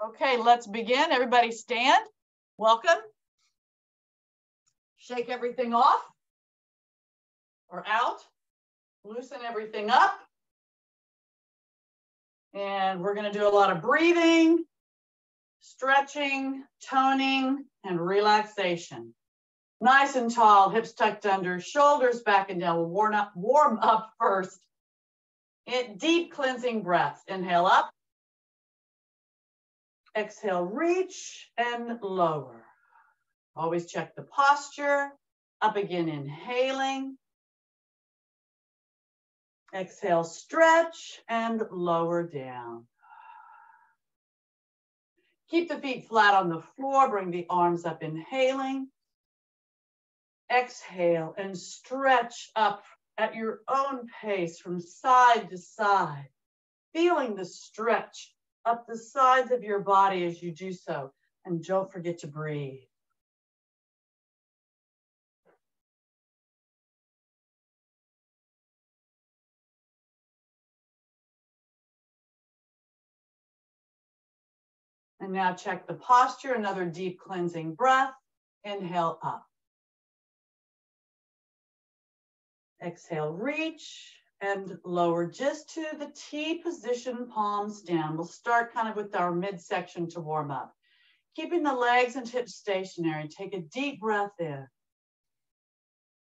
Okay, let's begin. Everybody stand. Welcome. Shake everything off or out. Loosen everything up. And we're going to do a lot of breathing, stretching, toning, and relaxation. Nice and tall, hips tucked under, shoulders back and down. We'll warm up first. Deep cleansing breaths. Inhale up. Exhale, reach and lower. Always check the posture. Up again, inhaling. Exhale, stretch and lower down. Keep the feet flat on the floor. Bring the arms up, inhaling. Exhale and stretch up at your own pace from side to side, feeling the stretch up the sides of your body as you do so. And don't forget to breathe. And now check the posture, another deep cleansing breath. Inhale up. Exhale, reach and lower just to the T position, palms down. We'll start kind of with our midsection to warm up. Keeping the legs and hips stationary, take a deep breath in.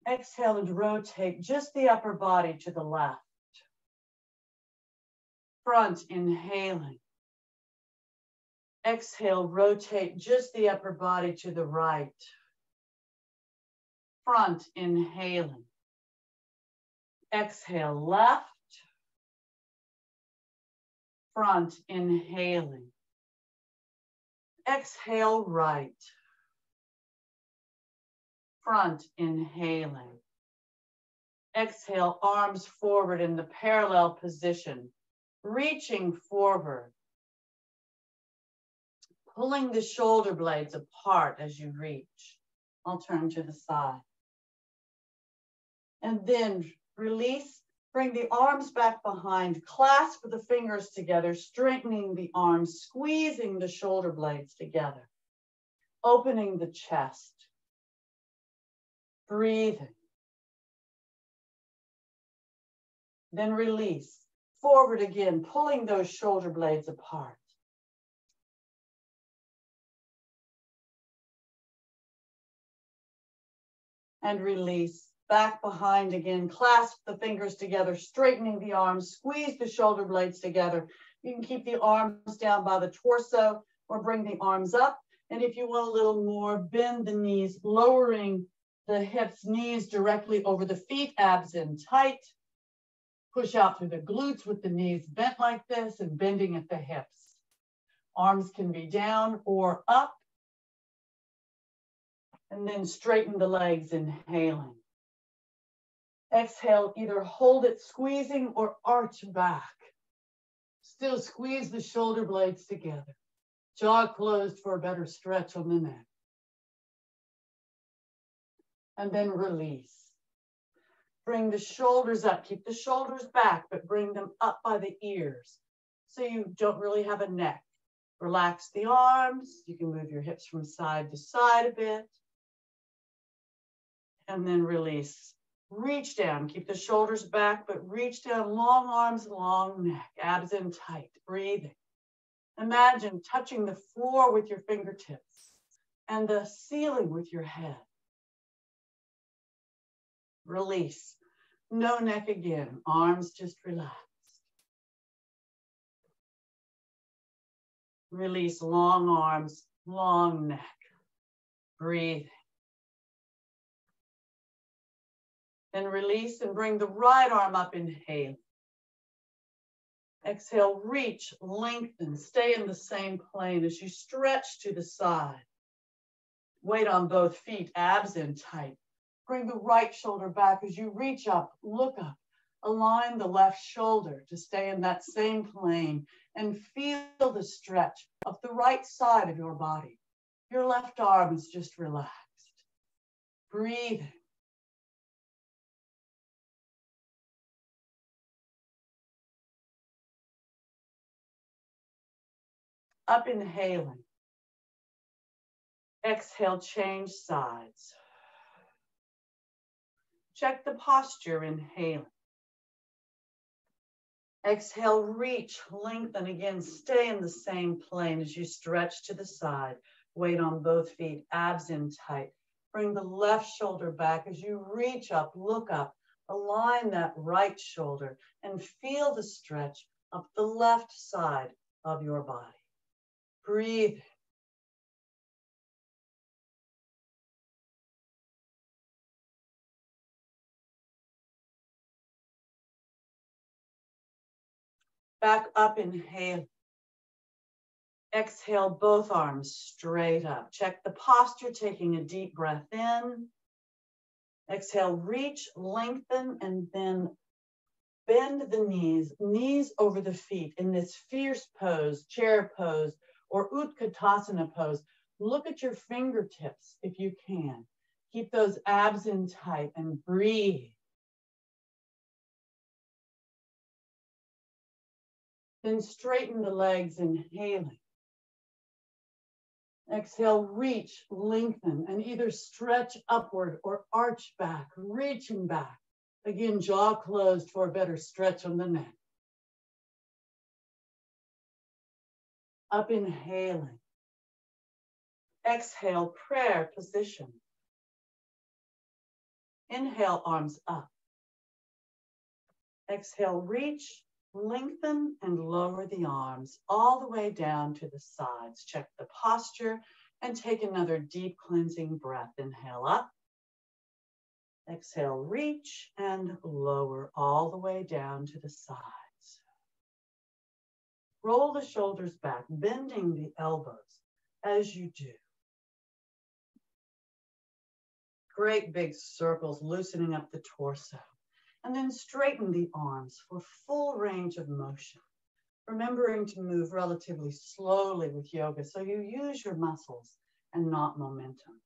Exhale and rotate just the upper body to the left. Front, inhaling. Exhale, rotate just the upper body to the right. Front, inhaling. Exhale, left. Front, inhaling. Exhale, right. Front, inhaling. Exhale, arms forward in the parallel position, reaching forward. Pulling the shoulder blades apart as you reach. I'll turn to the side. And then release, bring the arms back behind, clasp the fingers together, straightening the arms, squeezing the shoulder blades together, opening the chest, breathing. Then release, forward again, pulling those shoulder blades apart. And release, back behind again, clasp the fingers together, straightening the arms, squeeze the shoulder blades together. You can keep the arms down by the torso or bring the arms up. And if you want a little more, bend the knees, lowering the hips, knees directly over the feet, abs in tight. Push out through the glutes with the knees bent like this and bending at the hips. Arms can be down or up. And then straighten the legs, inhaling. Exhale, either hold it squeezing or arch back. Still squeeze the shoulder blades together. Jaw closed for a better stretch on the neck. And then release. Bring the shoulders up. Keep the shoulders back, but bring them up by the ears so you don't really have a neck. Relax the arms. You can move your hips from side to side a bit. And then release. Reach down, keep the shoulders back, but reach down, long arms, long neck, abs in tight, breathing. Imagine touching the floor with your fingertips and the ceiling with your head. Release. No neck again, arms just relaxed. Release, long arms, long neck, breathing. Then release and bring the right arm up, inhale. Exhale, reach, lengthen, stay in the same plane as you stretch to the side. Weight on both feet, abs in tight. Bring the right shoulder back as you reach up, look up. Align the left shoulder to stay in that same plane and feel the stretch of the right side of your body. Your left arm is just relaxed. Breathing. Up, inhaling. Exhale, change sides. Check the posture, inhaling. Exhale, reach, lengthen. Again, stay in the same plane as you stretch to the side. Weight on both feet, abs in tight. Bring the left shoulder back as you reach up, look up. Align that right shoulder and feel the stretch up the left side of your body. Breathe. Back up, inhale. Exhale, both arms straight up. Check the posture, taking a deep breath in. Exhale, reach, lengthen, and then bend the knees, knees over the feet in this fierce pose, chair pose, or Utkatasana pose. Look at your fingertips if you can. Keep those abs in tight and breathe. Then straighten the legs, inhaling. Exhale, reach, lengthen, and either stretch upward or arch back, reaching back. Again, jaw closed for a better stretch on the neck. Up, inhaling. Exhale, prayer position. Inhale, arms up. Exhale, reach, lengthen, and lower the arms all the way down to the sides. Check the posture and take another deep cleansing breath. Inhale up. Exhale, reach and lower all the way down to the sides. Roll the shoulders back, bending the elbows as you do. Great big circles, loosening up the torso. And then straighten the arms for full range of motion. Remembering to move relatively slowly with yoga so you use your muscles and not momentum.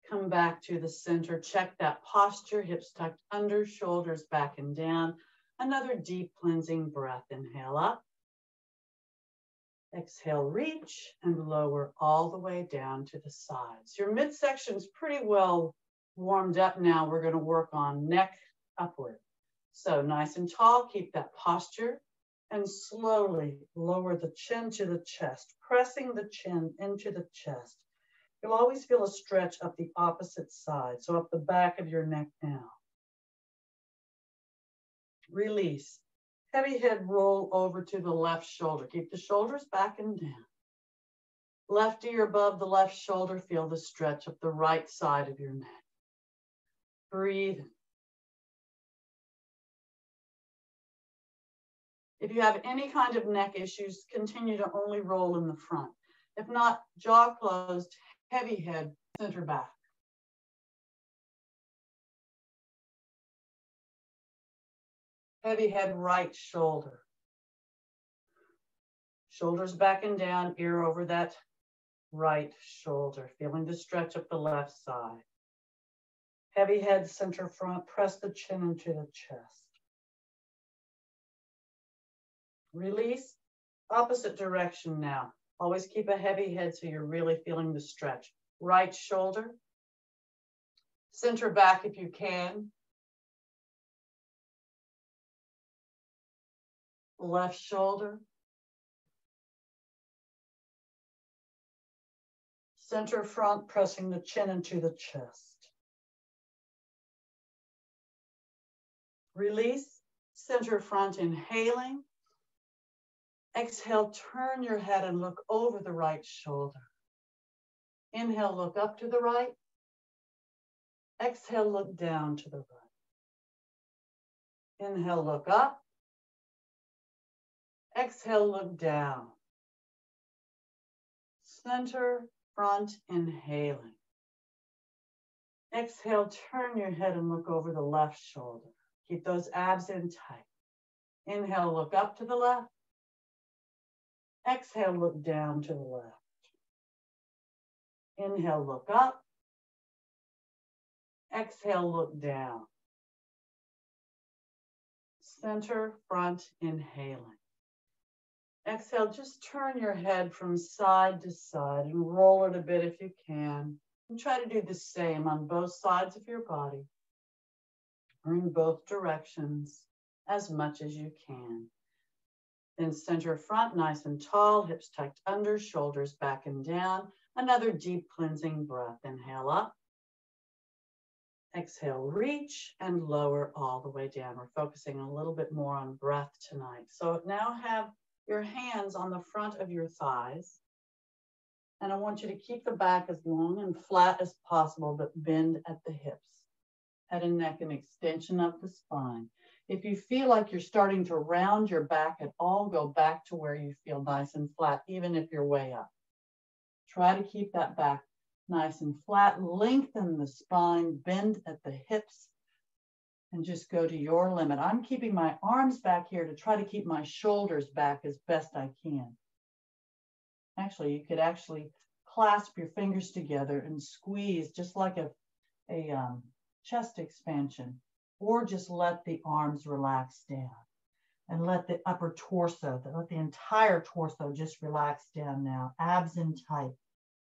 Come back to the center, check that posture, hips tucked under, shoulders back and down. Another deep cleansing breath. Inhale up. Exhale, reach and lower all the way down to the sides. Your midsection's pretty well warmed up now. We're going to work on neck upward. So nice and tall, keep that posture and slowly lower the chin to the chest, pressing the chin into the chest. You'll always feel a stretch up the opposite side, so up the back of your neck now. Release. Heavy head roll over to the left shoulder. Keep the shoulders back and down. Left ear above the left shoulder. Feel the stretch up the right side of your neck. Breathe. If you have any kind of neck issues, continue to only roll in the front. If not, jaw closed, heavy head, center back. Heavy head, right shoulder. Shoulders back and down, ear over that right shoulder. Feeling the stretch up the left side. Heavy head, center front, press the chin into the chest. Release, opposite direction now. Always keep a heavy head so you're really feeling the stretch. Right shoulder, center back if you can. Left shoulder, center front, pressing the chin into the chest. Release, center front, inhaling. Exhale, turn your head and look over the right shoulder. Inhale, look up to the right. Exhale, look down to the right. Inhale, look up. Exhale, look down. Center, front, inhaling. Exhale, turn your head and look over the left shoulder. Keep those abs in tight. Inhale, look up to the left. Exhale, look down to the left. Inhale, look up. Exhale, look down. Center, front, inhaling. Exhale, just turn your head from side to side and roll it a bit if you can. And try to do the same on both sides of your body, or in both directions as much as you can. Then center front, nice and tall, hips tucked under, shoulders back and down. Another deep cleansing breath. Inhale up. Exhale, reach and lower all the way down. We're focusing a little bit more on breath tonight. So now have your hands on the front of your thighs. And I want you to keep the back as long and flat as possible, but bend at the hips. Head and neck, an extension of the spine. If you feel like you're starting to round your back at all, go back to where you feel nice and flat, even if you're way up. Try to keep that back nice and flat. Lengthen the spine, bend at the hips, and just go to your limit. I'm keeping my arms back here to try to keep my shoulders back as best I can. Actually, you could actually clasp your fingers together and squeeze just like a chest expansion, or just let the arms relax down and let the upper torso, let the entire torso just relax down now. Abs in tight,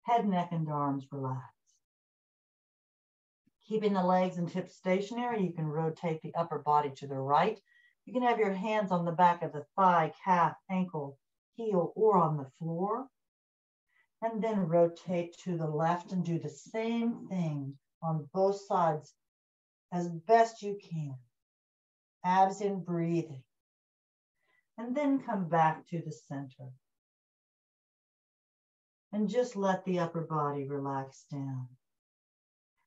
head, neck, and arms relax. Keeping the legs and hips stationary, you can rotate the upper body to the right. You can have your hands on the back of the thigh, calf, ankle, heel, or on the floor. And then rotate to the left and do the same thing on both sides as best you can. Abs in, breathing. And then come back to the center. And just let the upper body relax down.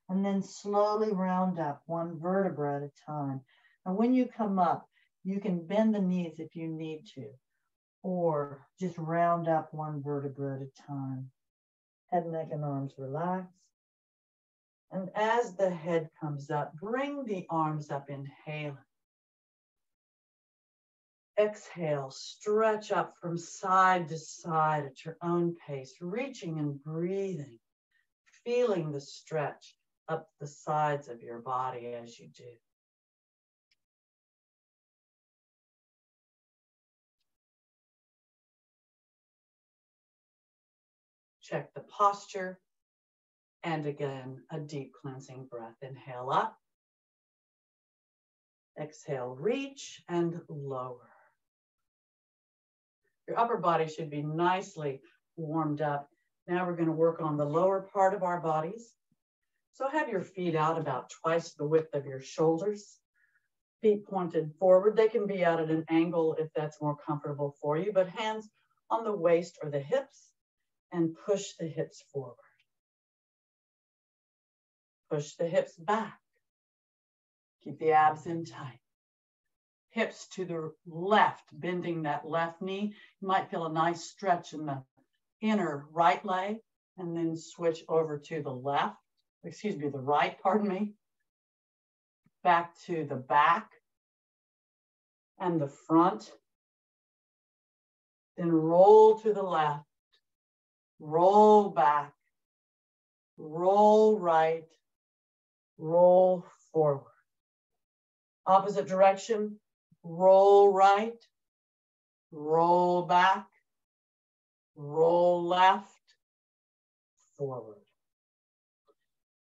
And then slowly round up one vertebra at a time. And when you come up, you can bend the knees if you need to, or just round up one vertebra at a time. Head, neck, and arms relax. And as the head comes up, bring the arms up, inhaling. Exhale, stretch up from side to side at your own pace, reaching and breathing, feeling the stretch up the sides of your body as you do. Check the posture. And again, a deep cleansing breath. Inhale up. Exhale, reach and lower. Your upper body should be nicely warmed up. Now we're going to work on the lower part of our bodies. So have your feet out about twice the width of your shoulders. Feet pointed forward. They can be out at an angle if that's more comfortable for you, but hands on the waist or the hips and push the hips forward. Push the hips back. Keep the abs in tight. Hips to the left, bending that left knee. You might feel a nice stretch in the inner right leg, and then switch over to the left. The right, pardon me. Back to the back and the front. Then roll to the left. Roll back. Roll right. Roll forward. Opposite direction, roll right, roll back, roll left, forward.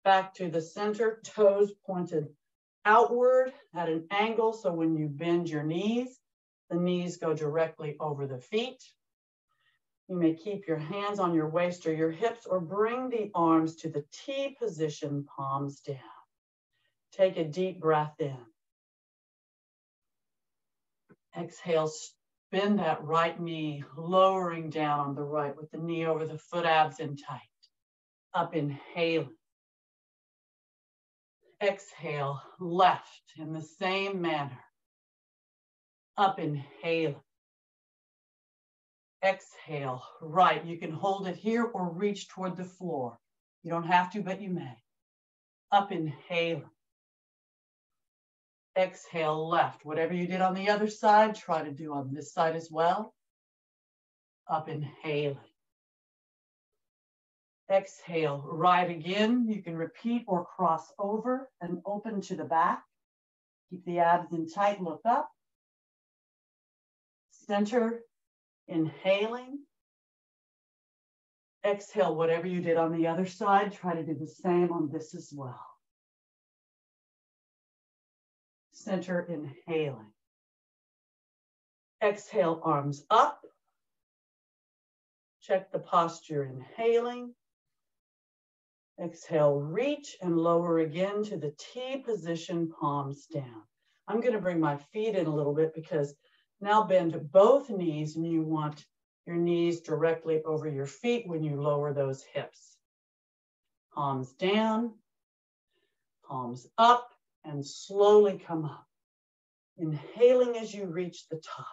Back to the center, toes pointed outward at an angle, so when you bend your knees, the knees go directly over the feet. You may keep your hands on your waist or your hips, or bring the arms to the T position, palms down. Take a deep breath in. Exhale, bend that right knee, lowering down on the right with the knee over the foot, abs in tight. Up, inhaling. Exhale, left in the same manner. Up, inhaling. Exhale, right. You can hold it here or reach toward the floor. You don't have to, but you may. Up, inhaling. Exhale, left. Whatever you did on the other side, try to do on this side as well. Up, inhaling. Exhale, right again. You can repeat or cross over and open to the back. Keep the abs in tight, look up. Center, Inhaling. Exhale, whatever you did on the other side, try to do the same on this as well. Center, inhaling. Exhale, arms up. Check the posture, inhaling. Exhale, reach and lower again to the T position, palms down. I'm going to bring my feet in a little bit because now bend both knees and you want your knees directly over your feet when you lower those hips. Palms down, palms up, and slowly come up. Inhaling as you reach the top.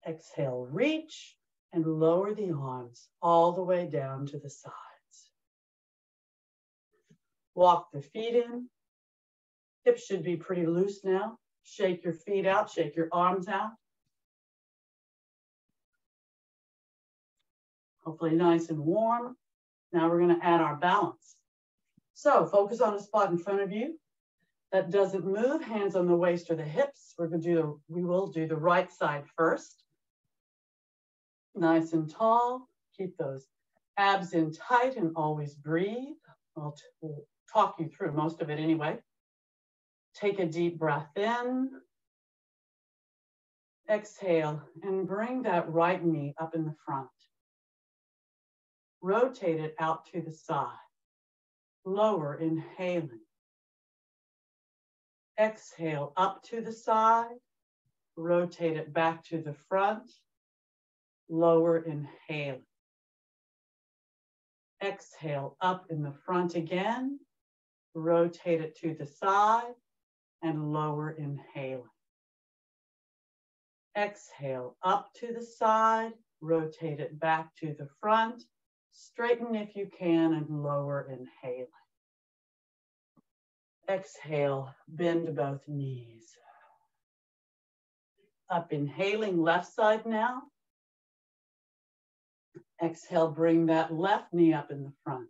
Exhale, reach and lower the arms all the way down to the sides. Walk the feet in. Hips should be pretty loose now. Shake your feet out, shake your arms out. Hopefully nice and warm. Now we're going to add our balance. So focus on a spot in front of you that doesn't move. Hands on the waist or the hips. We will do the right side first. Nice and tall. Keep those abs in tight and always breathe. I'll talk you through most of it anyway. Take a deep breath in. Exhale and bring that right knee up in the front. Rotate it out to the side. Lower, inhaling. Exhale up to the side. Rotate it back to the front. Lower, inhaling. Exhale up in the front again. Rotate it to the side and lower, inhaling. Exhale up to the side. Rotate it back to the front. Straighten if you can and lower, inhaling. Exhale, bend both knees. Up, inhaling, left side now. Exhale, bring that left knee up in the front.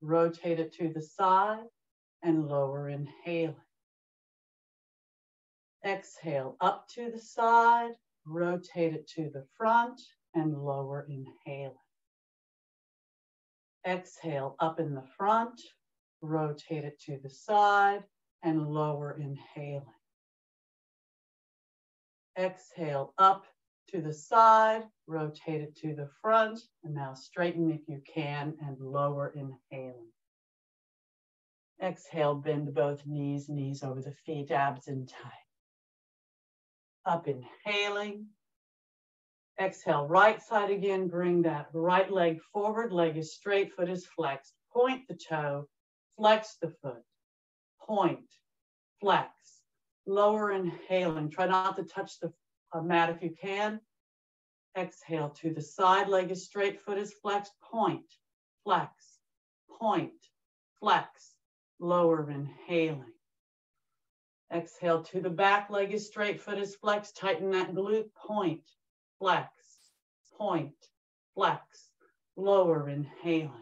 Rotate it to the side and lower, inhaling. Exhale, up to the side, rotate it to the front and lower, inhaling. Exhale, up in the front, rotate it to the side and lower, inhaling. Exhale, up to the side, rotate it to the front, and now straighten if you can and lower, inhaling. Exhale, bend both knees, knees over the feet, abs in tight. Up, inhaling. Exhale, right side again, bring that right leg forward, leg is straight, foot is flexed. Point the toe, flex the foot, point, flex, lower, inhaling. Try not to touch the mat if you can. Exhale to the side, leg is straight, foot is flexed, point, flex, lower, inhaling. Exhale to the back, leg is straight, foot is flexed, tighten that glute, point, flex, lower, inhaling.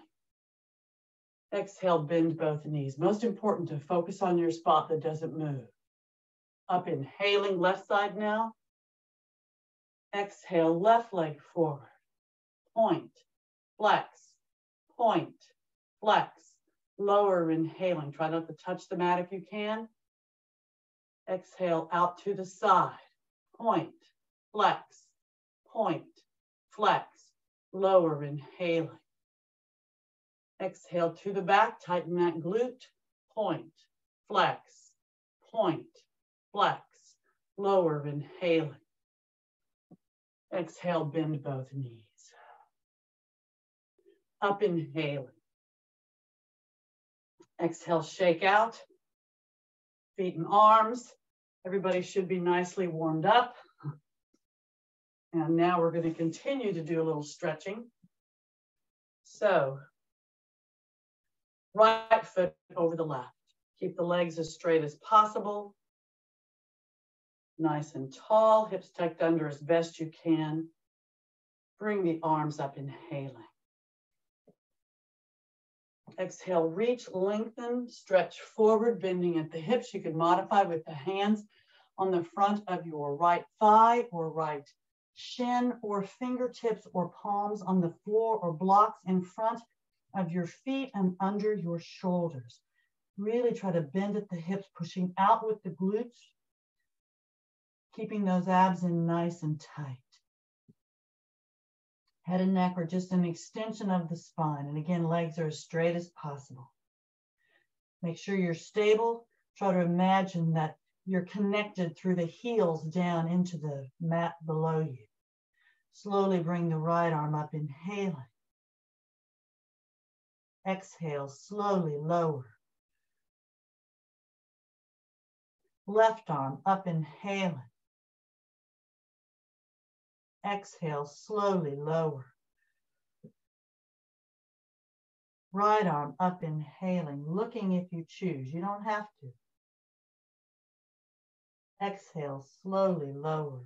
Exhale, bend both knees. Most important to focus on your spot that doesn't move. Up, inhaling, left side now. Exhale, left leg forward. Point, flex, lower, inhaling. Try not to touch the mat if you can. Exhale, out to the side. Point, flex, lower, inhaling. Exhale to the back, tighten that glute. Point, flex, lower, inhaling. Exhale, bend both knees. Up, inhaling. Exhale, shake out. Feet and arms. Everybody should be nicely warmed up. And now we're going to continue to do a little stretching. So, right foot over the left. Keep the legs as straight as possible. Nice and tall, hips tucked under as best you can. Bring the arms up, inhaling. Exhale, reach, lengthen, stretch forward, bending at the hips. You can modify with the hands on the front of your right thigh or right shin, or fingertips or palms on the floor or blocks in front of your feet and under your shoulders. Really try to bend at the hips, pushing out with the glutes, keeping those abs in nice and tight. Head and neck are just an extension of the spine. And again, legs are as straight as possible. Make sure you're stable. Try to imagine that you're connected through the heels down into the mat below you. Slowly bring the right arm up, inhaling. Exhale, slowly lower. Left arm up, inhaling. Exhale, slowly lower. Right arm up, inhaling, looking if you choose. You don't have to. Exhale, slowly lower.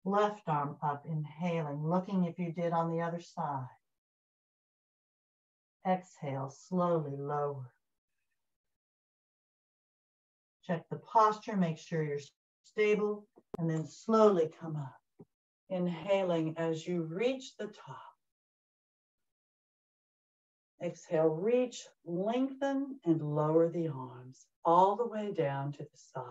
Left arm up, inhaling, looking if you did on the other side. Exhale, slowly lower. Check the posture, make sure you're stable, and then slowly come up. Inhaling as you reach the top. Exhale, reach, lengthen, and lower the arms all the way down to the sides.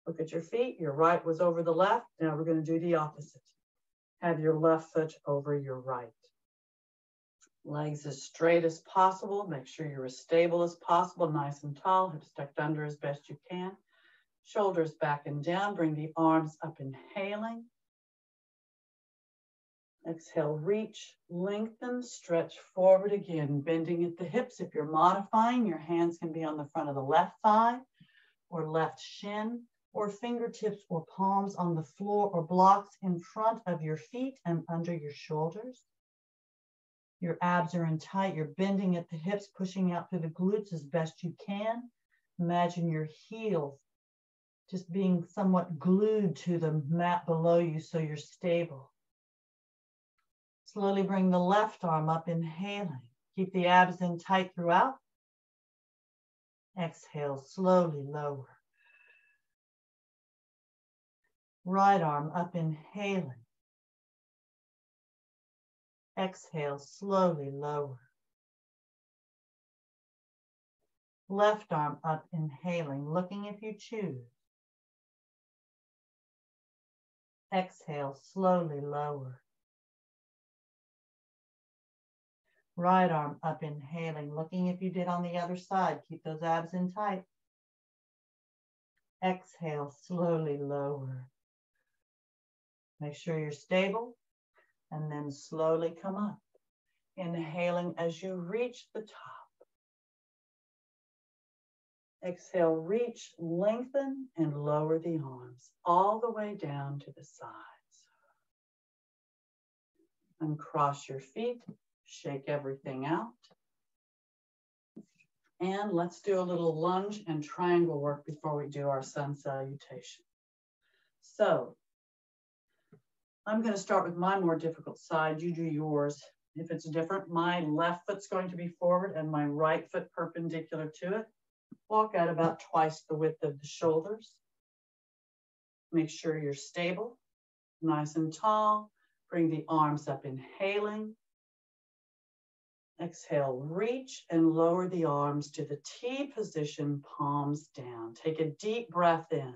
Look at your feet. Your right was over the left. Now we're going to do the opposite. Have your left foot over your right. Legs as straight as possible. Make sure you're as stable as possible, nice and tall, hips tucked under as best you can. Shoulders back and down. Bring the arms up, inhaling. Exhale, reach, lengthen, stretch forward again, bending at the hips. If you're modifying, your hands can be on the front of the left thigh or left shin, or fingertips or palms on the floor or blocks in front of your feet and under your shoulders. Your abs are in tight. You're bending at the hips, pushing out through the glutes as best you can. Imagine your heels just being somewhat glued to the mat below you so you're stable. Slowly bring the left arm up, inhaling. Keep the abs in tight throughout. Exhale, slowly lower. Right arm up, inhaling. Exhale, slowly lower. Left arm up, inhaling, looking if you choose. Exhale, slowly lower. Right arm up, inhaling, looking if you did on the other side. Keep those abs in tight. Exhale, slowly lower. Make sure you're stable, and then slowly come up. Inhaling as you reach the top. Exhale, reach, lengthen, and lower the arms all the way down to the sides. Uncross your feet, shake everything out. And let's do a little lunge and triangle work before we do our sun salutation. So, I'm going to start with my more difficult side. You do yours. If it's different, my left foot's going to be forward and my right foot perpendicular to it. Walk out about twice the width of the shoulders. Make sure you're stable, nice and tall. Bring the arms up, inhaling. Exhale, reach and lower the arms to the T position, palms down. Take a deep breath in.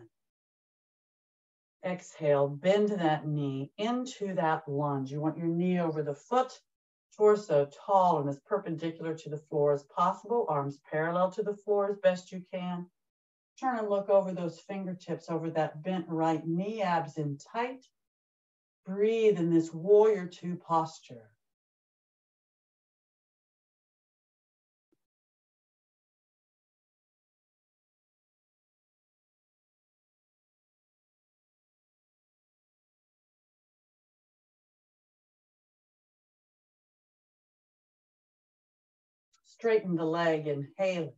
Exhale, bend that knee into that lunge. You want your knee over the foot, torso tall and as perpendicular to the floor as possible. Arms parallel to the floor as best you can. Turn and look over those fingertips, over that bent right knee, abs in tight. Breathe in this warrior two posture. Straighten the leg, inhaling.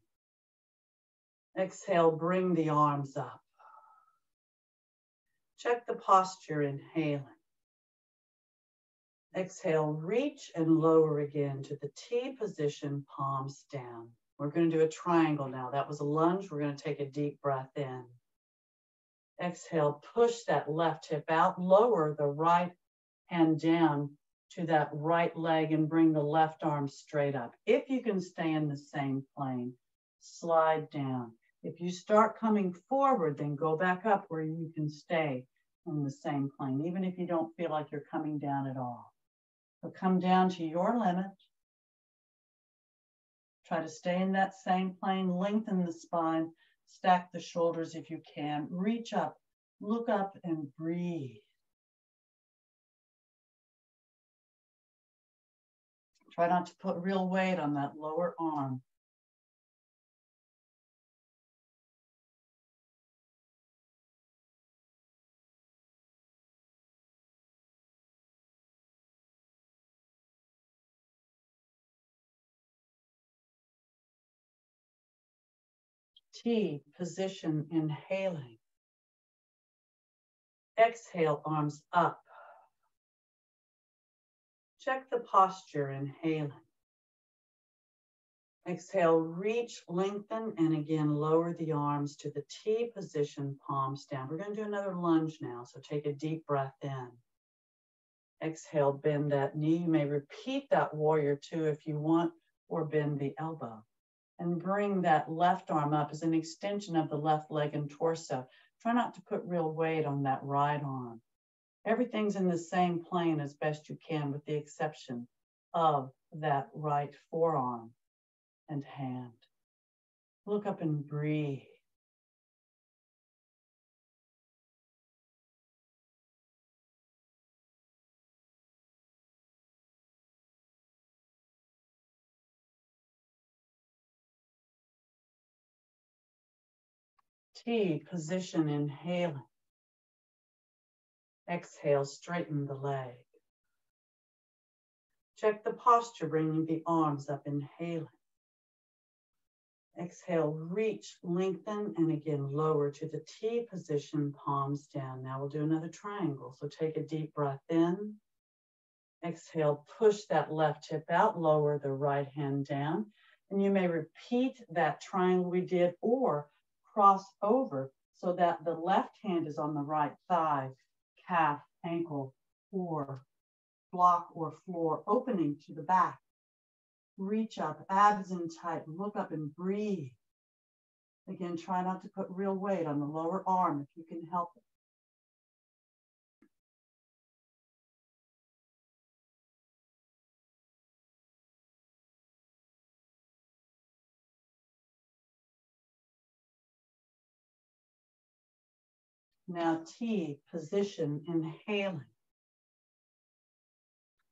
Exhale, bring the arms up. Check the posture, inhaling. Exhale, reach and lower again to the T position, palms down. We're going to do a triangle now. That was a lunge. We're going to take a deep breath in. Exhale, push that left hip out, lower the right hand down to that right leg and bring the left arm straight up. If you can stay in the same plane, slide down. If you start coming forward, then go back up where you can stay in the same plane, even if you don't feel like you're coming down at all. So come down to your limit. Try to stay in that same plane, lengthen the spine, stack the shoulders if you can, reach up, look up and breathe. Try not to put real weight on that lower arm. T, position, inhaling. Exhale, arms up. Check the posture, inhaling. Exhale, reach, lengthen, and again, lower the arms to the T position, palms down. We're going to do another lunge now, so take a deep breath in. Exhale, bend that knee. You may repeat that warrior two if you want, or bend the elbow. And bring that left arm up as an extension of the left leg and torso. Try not to put real weight on that right arm. Everything's in the same plane as best you can, with the exception of that right forearm and hand. Look up and breathe. T, position, inhaling. Exhale, straighten the leg. Check the posture, bringing the arms up, inhaling. Exhale, reach, lengthen, and again, lower to the T position, palms down. Now we'll do another triangle. So take a deep breath in. Exhale, push that left hip out, lower the right hand down. And you may repeat that triangle we did or cross over so that the left hand is on the right thigh, calf, ankle, or block or floor, opening to the back. Reach up, abs in tight, look up and breathe. Again, try not to put real weight on the lower arm if you can help it. Now T, position, inhaling.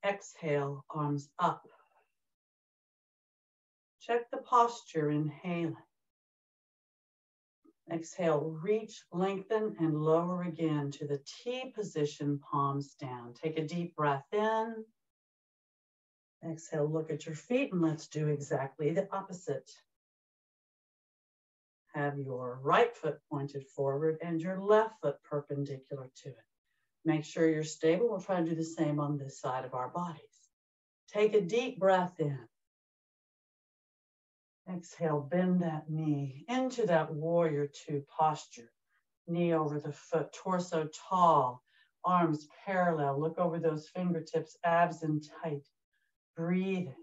Exhale, arms up. Check the posture, inhaling. Exhale, reach, lengthen, and lower again to the T position, palms down. Take a deep breath in. Exhale, look at your feet, and let's do exactly the opposite. Have your right foot pointed forward and your left foot perpendicular to it. Make sure you're stable. We'll try to do the same on this side of our bodies. Take a deep breath in. Exhale, bend that knee into that warrior two posture. Knee over the foot, torso tall, arms parallel. Look over those fingertips, abs in tight. Breathing.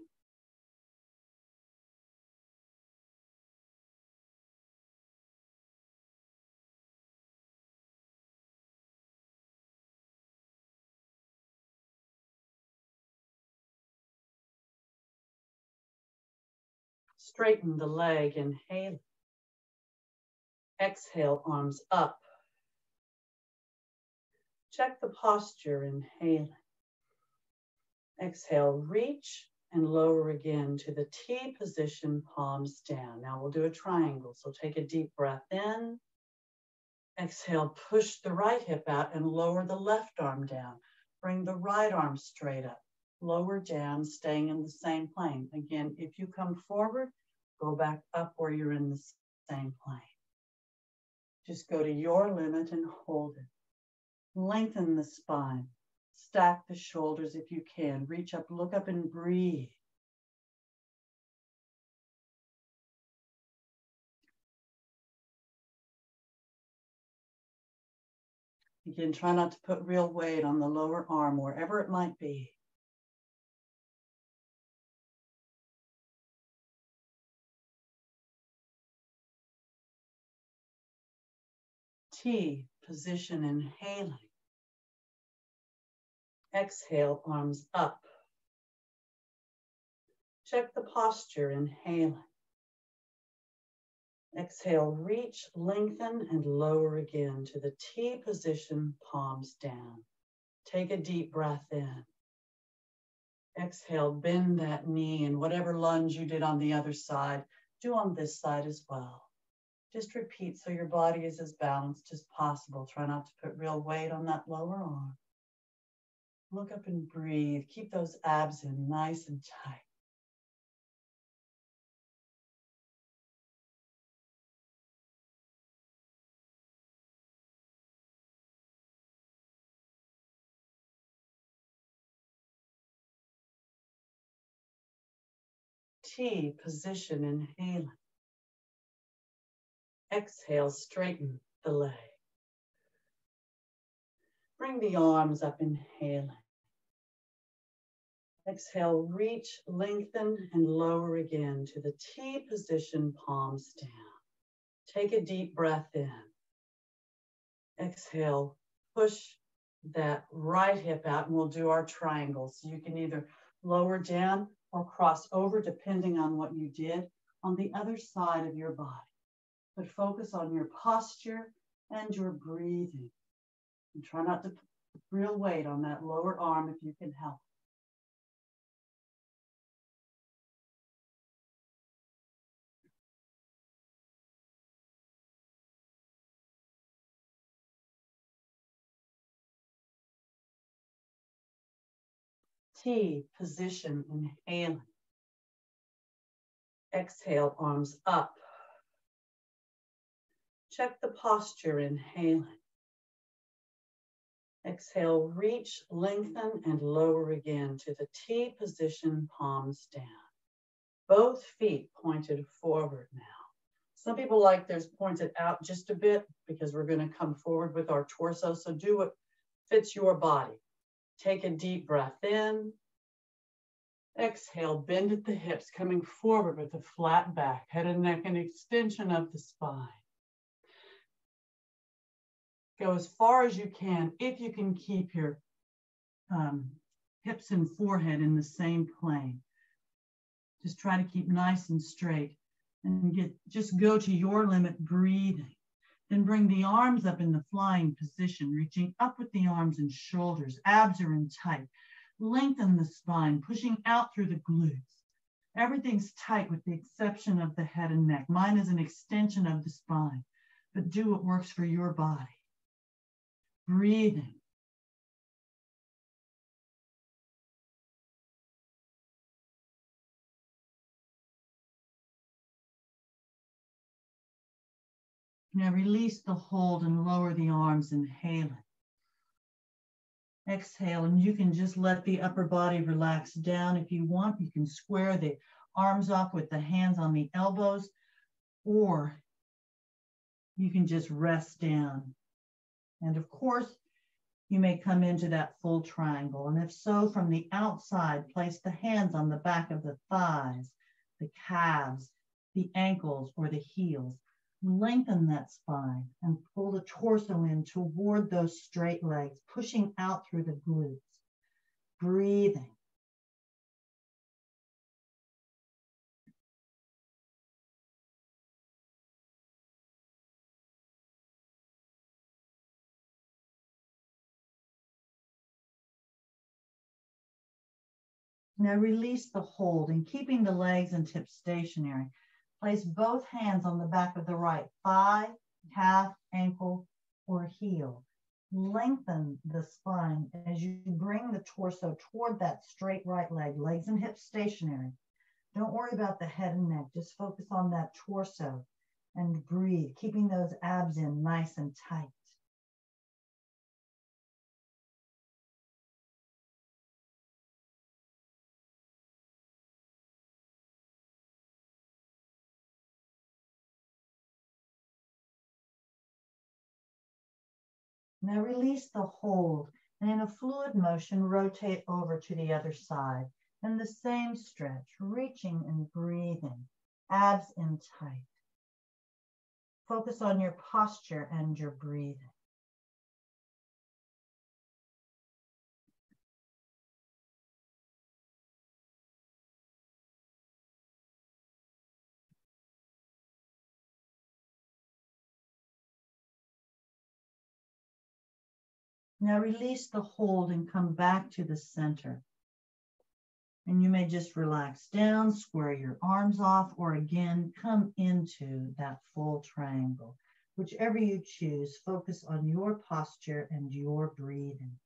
Straighten the leg, inhale. Exhale, arms up. Check the posture, inhaling. Exhale, reach and lower again to the T position, palms down. Now we'll do a triangle. So take a deep breath in. Exhale, push the right hip out and lower the left arm down. Bring the right arm straight up. Lower down, staying in the same plane. Again, if you come forward, go back up where you're in the same plane. Just go to your limit and hold it. Lengthen the spine. Stack the shoulders if you can. Reach up, look up and breathe. Again, try not to put real weight on the lower arm, wherever it might be. T, position, inhaling. Exhale, arms up. Check the posture, inhaling. Exhale, reach, lengthen, and lower again to the T position, palms down. Take a deep breath in. Exhale, bend that knee, and whatever lunge you did on the other side, do on this side as well. Just repeat so your body is as balanced as possible. Try not to put real weight on that lower arm. Look up and breathe. Keep those abs in nice and tight. T, position, inhaling. Exhale, straighten the leg. Bring the arms up, inhaling. Exhale, reach, lengthen, and lower again to the T position, palms down. Take a deep breath in. Exhale, push that right hip out, and we'll do our triangles. So you can either lower down or cross over, depending on what you did on the other side of your body. But focus on your posture and your breathing. And try not to put real weight on that lower arm if you can help. T, position, inhaling. Exhale, arms up. Check the posture, inhaling. Exhale, reach, lengthen, and lower again to the T position, palms down. Both feet pointed forward now. Some people like theirs pointed out just a bit because we're going to come forward with our torso. So do what fits your body. Take a deep breath in. Exhale, bend at the hips, coming forward with a flat back, head and neck, and extension of the spine. Go as far as you can if you can keep your hips and forehead in the same plane. Just try to keep nice and straight and just go to your limit breathing. Then bring the arms up in the flying position, reaching up with the arms and shoulders. Abs are in tight. Lengthen the spine, pushing out through the glutes. Everything's tight with the exception of the head and neck. Mine is an extension of the spine, but do what works for your body. Breathing. Now release the hold and lower the arms, inhaling. Exhale, and you can just let the upper body relax down. If you want, you can square the arms up with the hands on the elbows, or you can just rest down. And of course, you may come into that full triangle. And if so, from the outside, place the hands on the back of the thighs, the calves, the ankles, or the heels. Lengthen that spine and pull the torso in toward those straight legs, pushing out through the glutes. Breathing. Now release the hold and keeping the legs and hips stationary. Place both hands on the back of the right thigh, calf, ankle, or heel. Lengthen the spine as you bring the torso toward that straight right leg, legs and hips stationary. Don't worry about the head and neck. Just focus on that torso and breathe, keeping those abs in nice and tight. Now release the hold, and in a fluid motion, rotate over to the other side. And the same stretch, reaching and breathing, abs in tight. Focus on your posture and your breathing. Now release the hold and come back to the center. And you may just relax down, square your arms off, or again, come into that full triangle. Whichever you choose, focus on your posture and your breathing.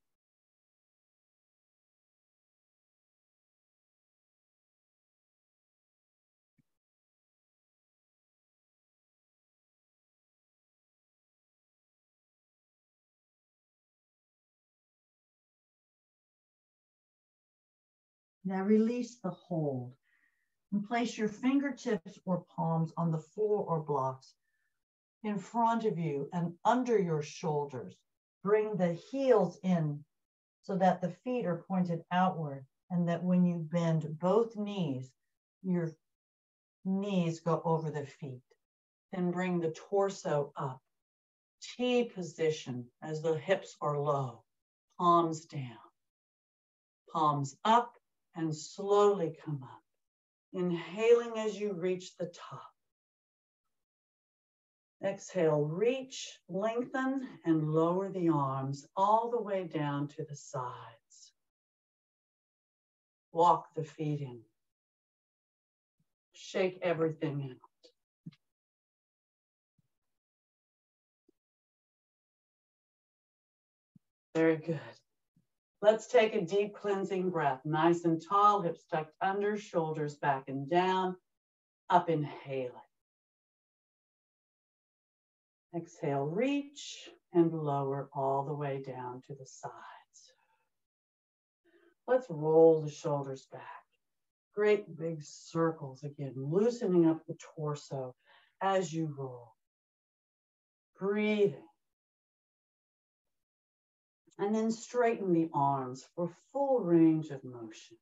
Now release the hold and place your fingertips or palms on the floor or blocks in front of you and under your shoulders. Bring the heels in so that the feet are pointed outward, and that when you bend both knees, your knees go over the feet. Then bring the torso up. T position as the hips are low, palms down, palms up, and slowly come up, inhaling as you reach the top. Exhale, reach, lengthen, and lower the arms all the way down to the sides. Walk the feet in. Shake everything out. Very good. Let's take a deep cleansing breath. Nice and tall, hips tucked under, shoulders back and down. Up, inhaling. Exhale, reach and lower all the way down to the sides. Let's roll the shoulders back. Great big circles again, loosening up the torso as you roll. Breathing. And then straighten the arms for full range of motion.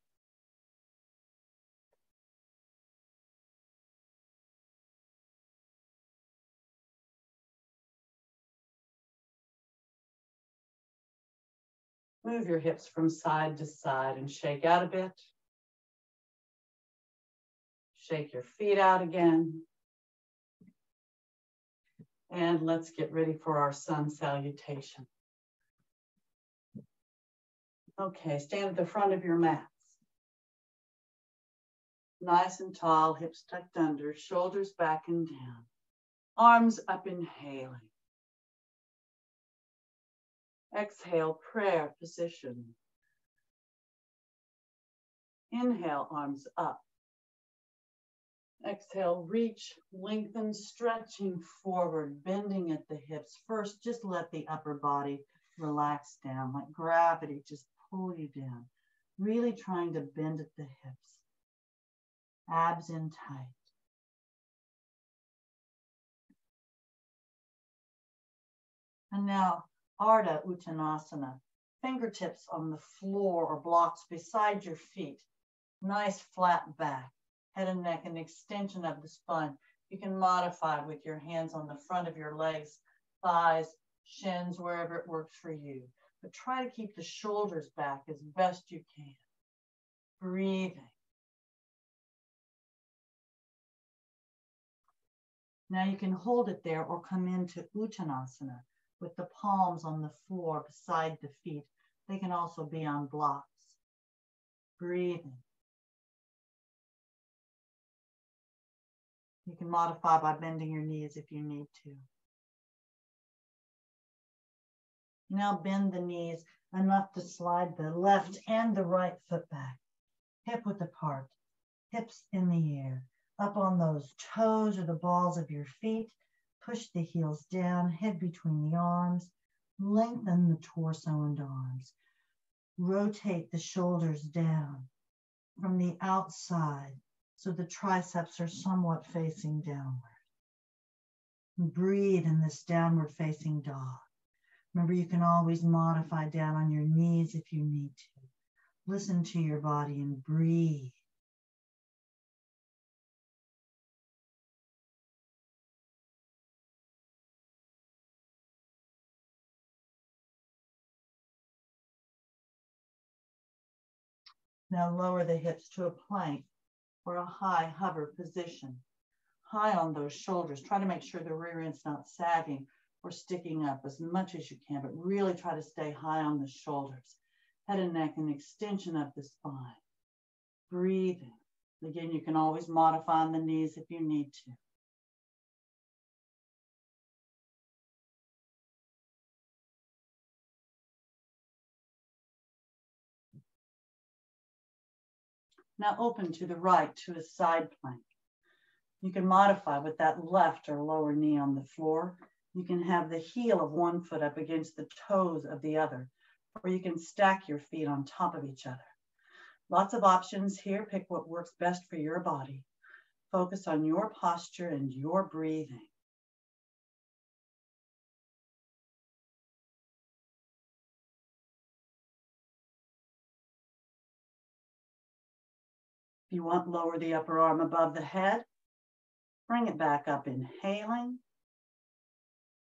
Move your hips from side to side and shake out a bit. Shake your feet out again. And let's get ready for our sun salutation. Okay, stand at the front of your mats. Nice and tall, hips tucked under, shoulders back and down. Arms up, inhaling. Exhale, prayer position. Inhale, arms up. Exhale, reach, lengthen, stretching forward, bending at the hips. First, just let the upper body relax down, let gravity just pull you down. Really trying to bend at the hips. Abs in tight. And now, Ardha Uttanasana. Fingertips on the floor or blocks beside your feet. Nice flat back. Head and neck, an extension of the spine. You can modify with your hands on the front of your legs, thighs, shins, wherever it works for you. But try to keep the shoulders back as best you can. Breathing. Now you can hold it there or come into Uttanasana with the palms on the floor beside the feet. They can also be on blocks. Breathing. You can modify by bending your knees if you need to. Now bend the knees enough to slide the left and the right foot back. Hip width apart, hips in the air. Up on those toes or the balls of your feet. Push the heels down, head between the arms. Lengthen the torso and arms. Rotate the shoulders down from the outside so the triceps are somewhat facing downward. Breathe in this downward facing dog. Remember, you can always modify down on your knees if you need to. Listen to your body and breathe. Now lower the hips to a plank or a high hover position. High on those shoulders. Try to make sure the rear end's not sagging or sticking up as much as you can, but really try to stay high on the shoulders. Head and neck, an extension of the spine. Breathing. Again, you can always modify on the knees if you need to. Now open to the right to a side plank. You can modify with that left or lower knee on the floor. You can have the heel of one foot up against the toes of the other, or you can stack your feet on top of each other. Lots of options here. Pick what works best for your body. Focus on your posture and your breathing. If you want, lower the upper arm above the head. Bring it back up, inhaling.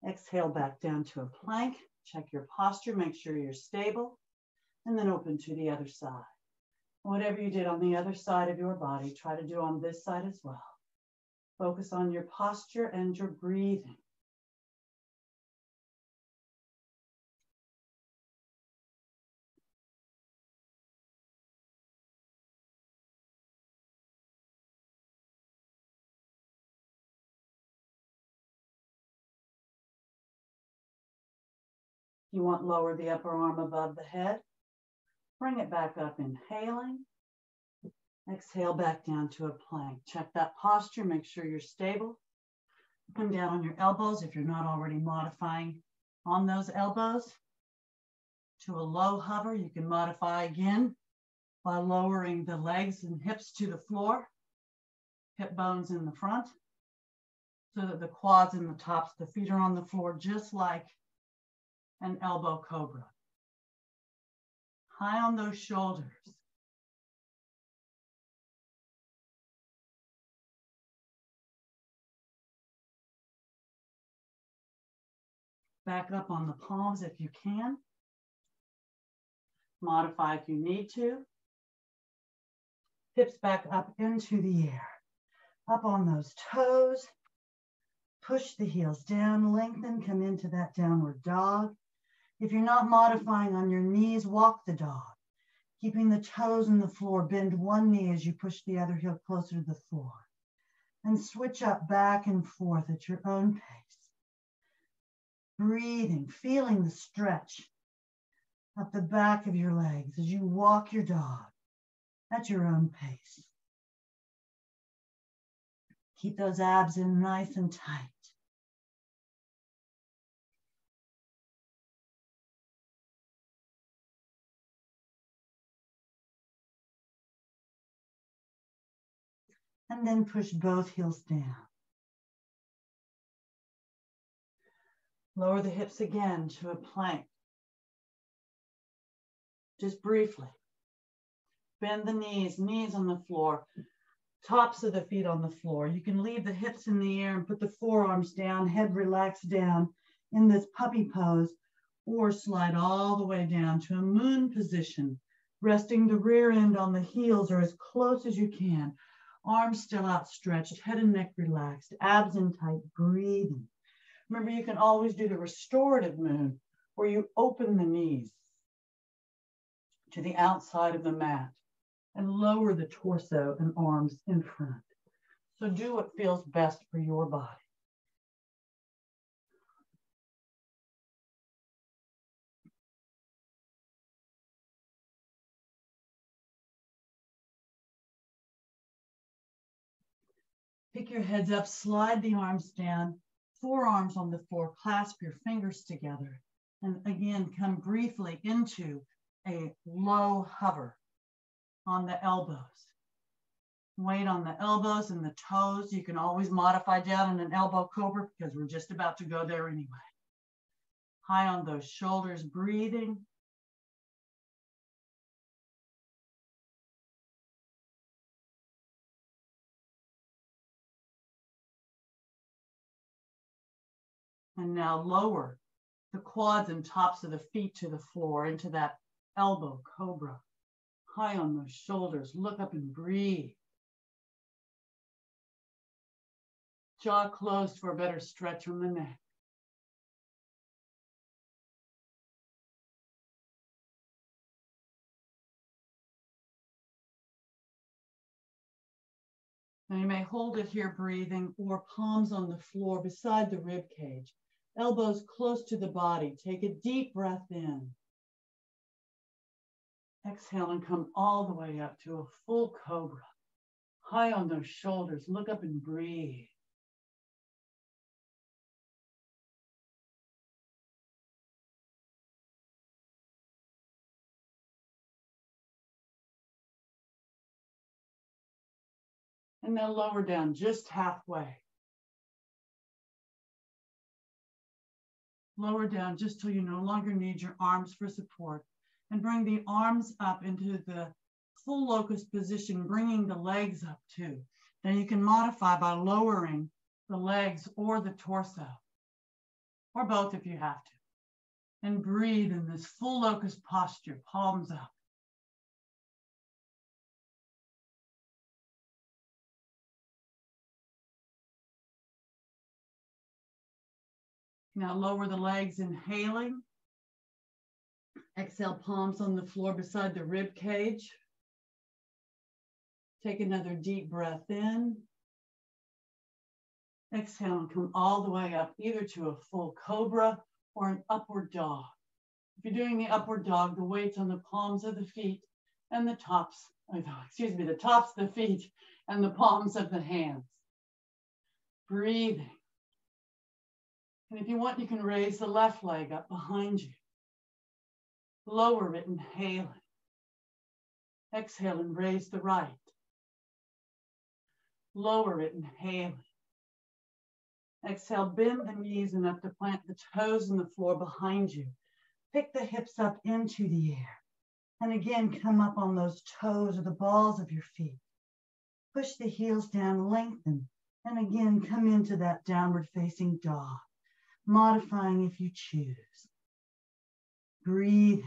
Exhale back down to a plank. Check your posture, make sure you're stable, and then open to the other side. Whatever you did on the other side of your body, try to do on this side as well. Focus on your posture and your breathing. You want lower the upper arm above the head. Bring it back up, inhaling. Exhale back down to a plank. Check that posture, make sure you're stable. Come down on your elbows if you're not already modifying on those elbows. To a low hover, you can modify again by lowering the legs and hips to the floor, hip bones in the front, so that the quads and the tops, the feet are on the floor, just like an elbow cobra. High on those shoulders. Back up on the palms if you can. Modify if you need to. Hips back up into the air. Up on those toes. Push the heels down, lengthen, come into that downward dog. If you're not modifying on your knees, walk the dog. Keeping the toes on the floor, bend one knee as you push the other heel closer to the floor. And switch up back and forth at your own pace. Breathing, feeling the stretch up the back of your legs as you walk your dog at your own pace. Keep those abs in nice and tight. And then push both heels down. Lower the hips again to a plank. Just briefly. Bend the knees, knees on the floor, tops of the feet on the floor. You can leave the hips in the air and put the forearms down, head relaxed down in this puppy pose, or slide all the way down to a moon position, resting the rear end on the heels or as close as you can. Arms still outstretched, head and neck relaxed, abs in tight, breathing. Remember, you can always do the restorative moon where you open the knees to the outside of the mat and lower the torso and arms in front. So do what feels best for your body. Pick your heads up, slide the arms down, forearms on the floor, clasp your fingers together. And again, come briefly into a low hover on the elbows. Weight on the elbows and the toes. You can always modify down in an elbow cobra because we're just about to go there anyway. High on those shoulders, breathing. And now lower the quads and tops of the feet to the floor into that elbow cobra. High on those shoulders, look up and breathe. Jaw closed for a better stretch from the neck. Now you may hold it here breathing, or palms on the floor beside the rib cage. Elbows close to the body. Take a deep breath in. Exhale and come all the way up to a full cobra. High on those shoulders, look up and breathe. And then lower down just halfway. Lower down just till you no longer need your arms for support. And bring the arms up into the full locust position, bringing the legs up too. Then you can modify by lowering the legs or the torso, or both if you have to. And breathe in this full locust posture, palms up. Now lower the legs, inhaling. Exhale, palms on the floor beside the rib cage. Take another deep breath in. Exhale and come all the way up, either to a full cobra or an upward dog. If you're doing the upward dog, the weight's on the palms of the feet and the tops, the tops of the feet and the palms of the hands. Breathing. And if you want, you can raise the left leg up behind you. Lower it, inhaling. Exhale and raise the right. Lower it, inhaling. Exhale, bend the knees enough to plant the toes in the floor behind you. Pick the hips up into the air. And again, come up on those toes or the balls of your feet. Push the heels down, lengthen. And again, come into that downward facing dog. Modifying if you choose. Breathing.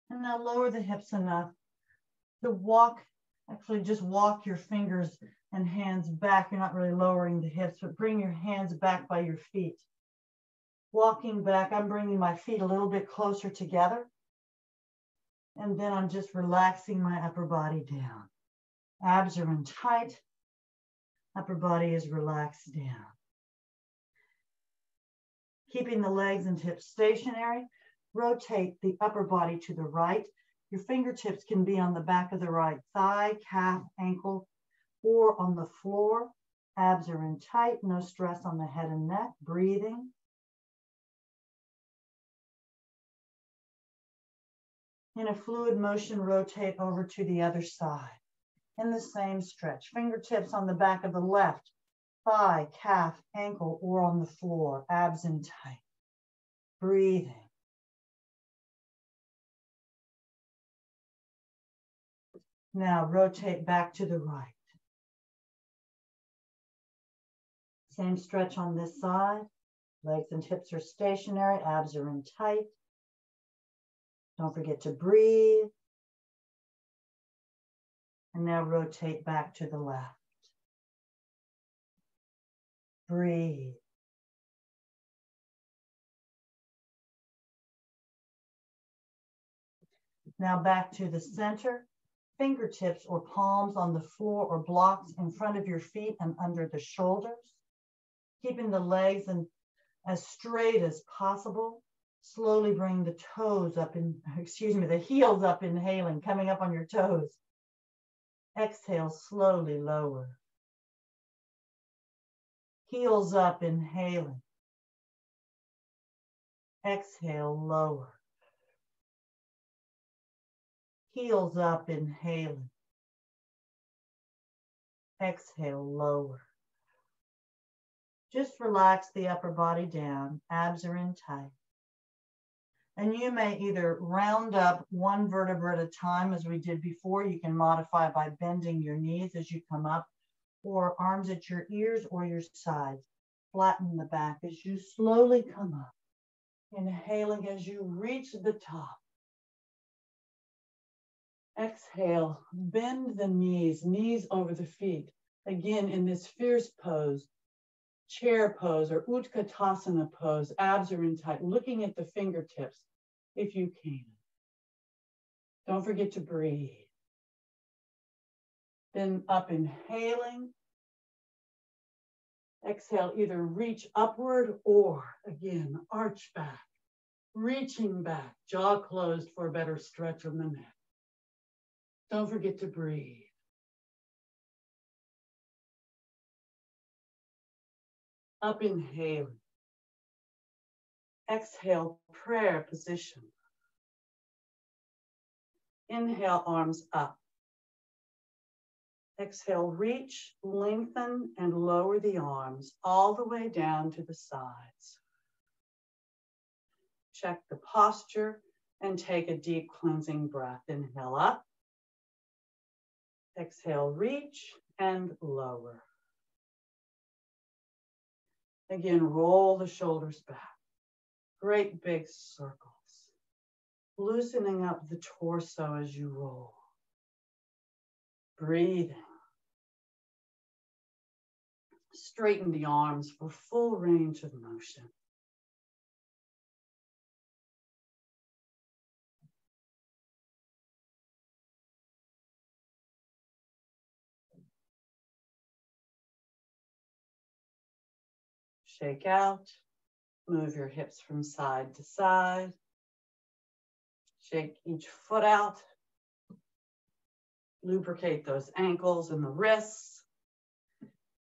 And now lower the hips enough to walk, actually just walk your fingers and hands back. You're not really lowering the hips, but bring your hands back by your feet. Walking back, I'm bringing my feet a little bit closer together. And then I'm just relaxing my upper body down. Abs are in tight. Upper body is relaxed down. Keeping the legs and hips stationary. Rotate the upper body to the right. Your fingertips can be on the back of the right thigh, calf, ankle, or on the floor. Abs are in tight, no stress on the head and neck. Breathing. In a fluid motion, rotate over to the other side. In the same stretch, fingertips on the back of the left thigh, calf, ankle, or on the floor. Abs in tight. Breathing. Now rotate back to the right. Same stretch on this side. Legs and hips are stationary. Abs are in tight. Don't forget to breathe. And now rotate back to the left. Breathe. Now back to the center. Fingertips or palms on the floor or blocks in front of your feet and under the shoulders. Keeping the legs as straight as possible. Slowly bring the toes up the heels up, inhaling, coming up on your toes. Exhale, slowly lower. Heels up, inhaling. Exhale, lower. Heels up, inhaling. Exhale, lower. Just relax the upper body down. Abs are in tight. And you may either round up one vertebra at a time, as we did before. You can modify by bending your knees as you come up, or arms at your ears or your sides. Flatten the back as you slowly come up. Inhaling as you reach the top. Exhale, bend the knees, knees over the feet. Again, in this fierce pose, chair pose or Utkatasana pose, abs are in tight, looking at the fingertips if you can. Don't forget to breathe. Then up, inhaling. Exhale, either reach upward or, again, arch back, reaching back, jaw closed for a better stretch of the neck. Don't forget to breathe. Up, inhaling. Exhale, prayer position. Inhale, arms up. Exhale, reach, lengthen, and lower the arms all the way down to the sides. Check the posture and take a deep cleansing breath. Inhale up. Exhale, reach and lower. Again, roll the shoulders back. Great big circles. Loosening up the torso as you roll. Breathing. Straighten the arms for full range of motion. Shake out. Move your hips from side to side. Shake each foot out. Lubricate those ankles and the wrists.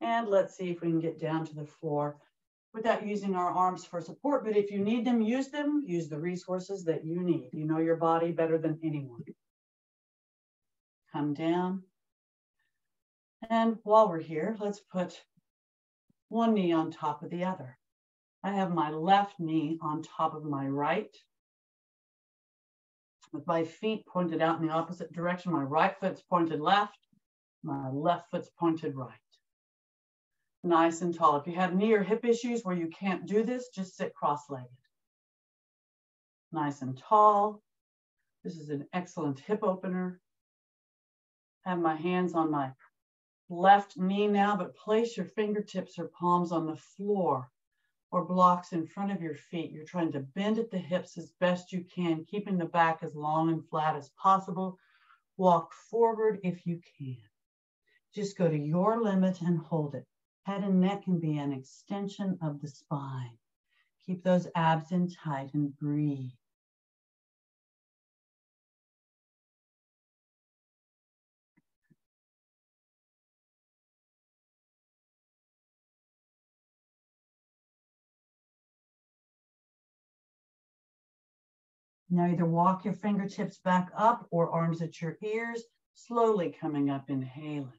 And let's see if we can get down to the floor without using our arms for support. But if you need them, use the resources that you need. You know your body better than anyone. Come down. And while we're here, let's put one knee on top of the other. I have my left knee on top of my right, with my feet pointed out in the opposite direction. My right foot's pointed left, my left foot's pointed right. Nice and tall. If you have knee or hip issues where you can't do this, just sit cross-legged. Nice and tall. This is an excellent hip opener. Have my hands on my left knee now, but place your fingertips or palms on the floor or blocks in front of your feet. You're trying to bend at the hips as best you can, keeping the back as long and flat as possible. Walk forward if you can. Just go to your limit and hold it. Head and neck can be an extension of the spine. Keep those abs in tight and breathe. Now either walk your fingertips back up or arms at your ears, slowly coming up, inhaling.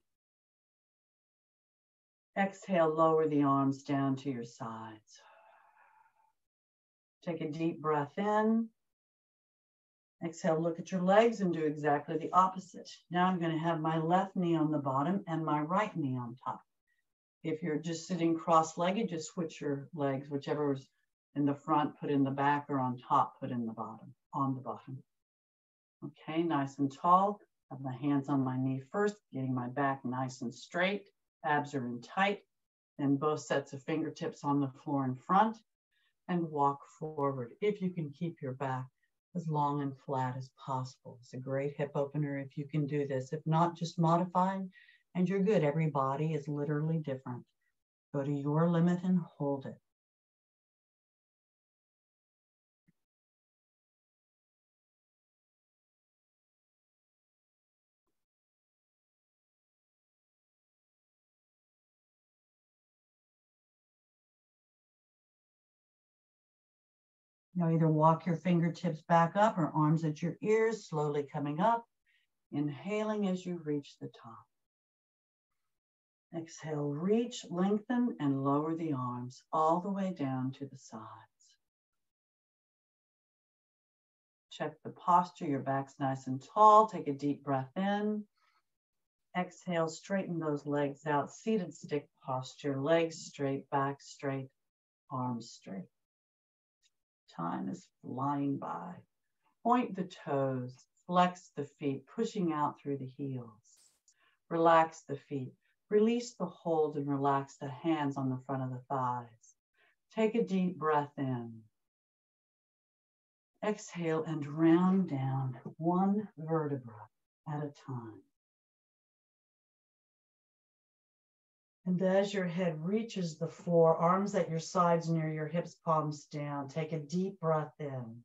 Exhale, lower the arms down to your sides. Take a deep breath in. Exhale, look at your legs and do exactly the opposite. Now I'm going to have my left knee on the bottom and my right knee on top. If you're just sitting cross-legged, just switch your legs, whichever is in the front, put in the back, or on top, put in the bottom, on the bottom. Okay, nice and tall. Have my hands on my knee first, getting my back nice and straight. Abs are in tight. Then both sets of fingertips on the floor in front, and walk forward. If you can keep your back as long and flat as possible. It's a great hip opener if you can do this. If not, just modify and you're good. Every body is literally different. Go to your limit and hold it. Now either walk your fingertips back up or arms at your ears, slowly coming up. Inhaling as you reach the top. Exhale, reach, lengthen, and lower the arms all the way down to the sides. Check the posture, your back's nice and tall. Take a deep breath in. Exhale, straighten those legs out. Seated stick posture, legs straight, back straight, arms straight. Time is flying by. Point the toes, flex the feet, pushing out through the heels. Relax the feet. Release the hold and relax the hands on the front of the thighs. Take a deep breath in. Exhale and round down one vertebra at a time. And as your head reaches the floor, arms at your sides near your hips, palms down, take a deep breath in.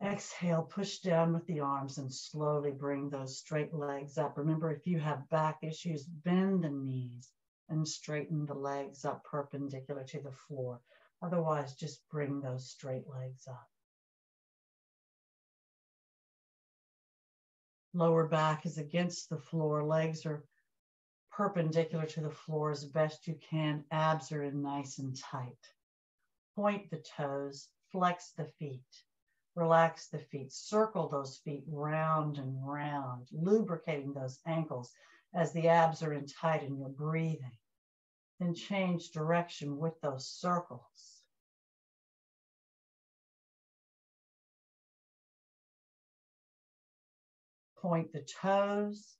Exhale, push down with the arms and slowly bring those straight legs up. Remember, if you have back issues, bend the knees and straighten the legs up perpendicular to the floor. Otherwise, just bring those straight legs up. Lower back is against the floor. Legs are perpendicular to the floor as best you can. Abs are in nice and tight. Point the toes, flex the feet. Relax the feet, circle those feet round and round, lubricating those ankles as the abs are in tight and you're breathing. Then change direction with those circles. Point the toes,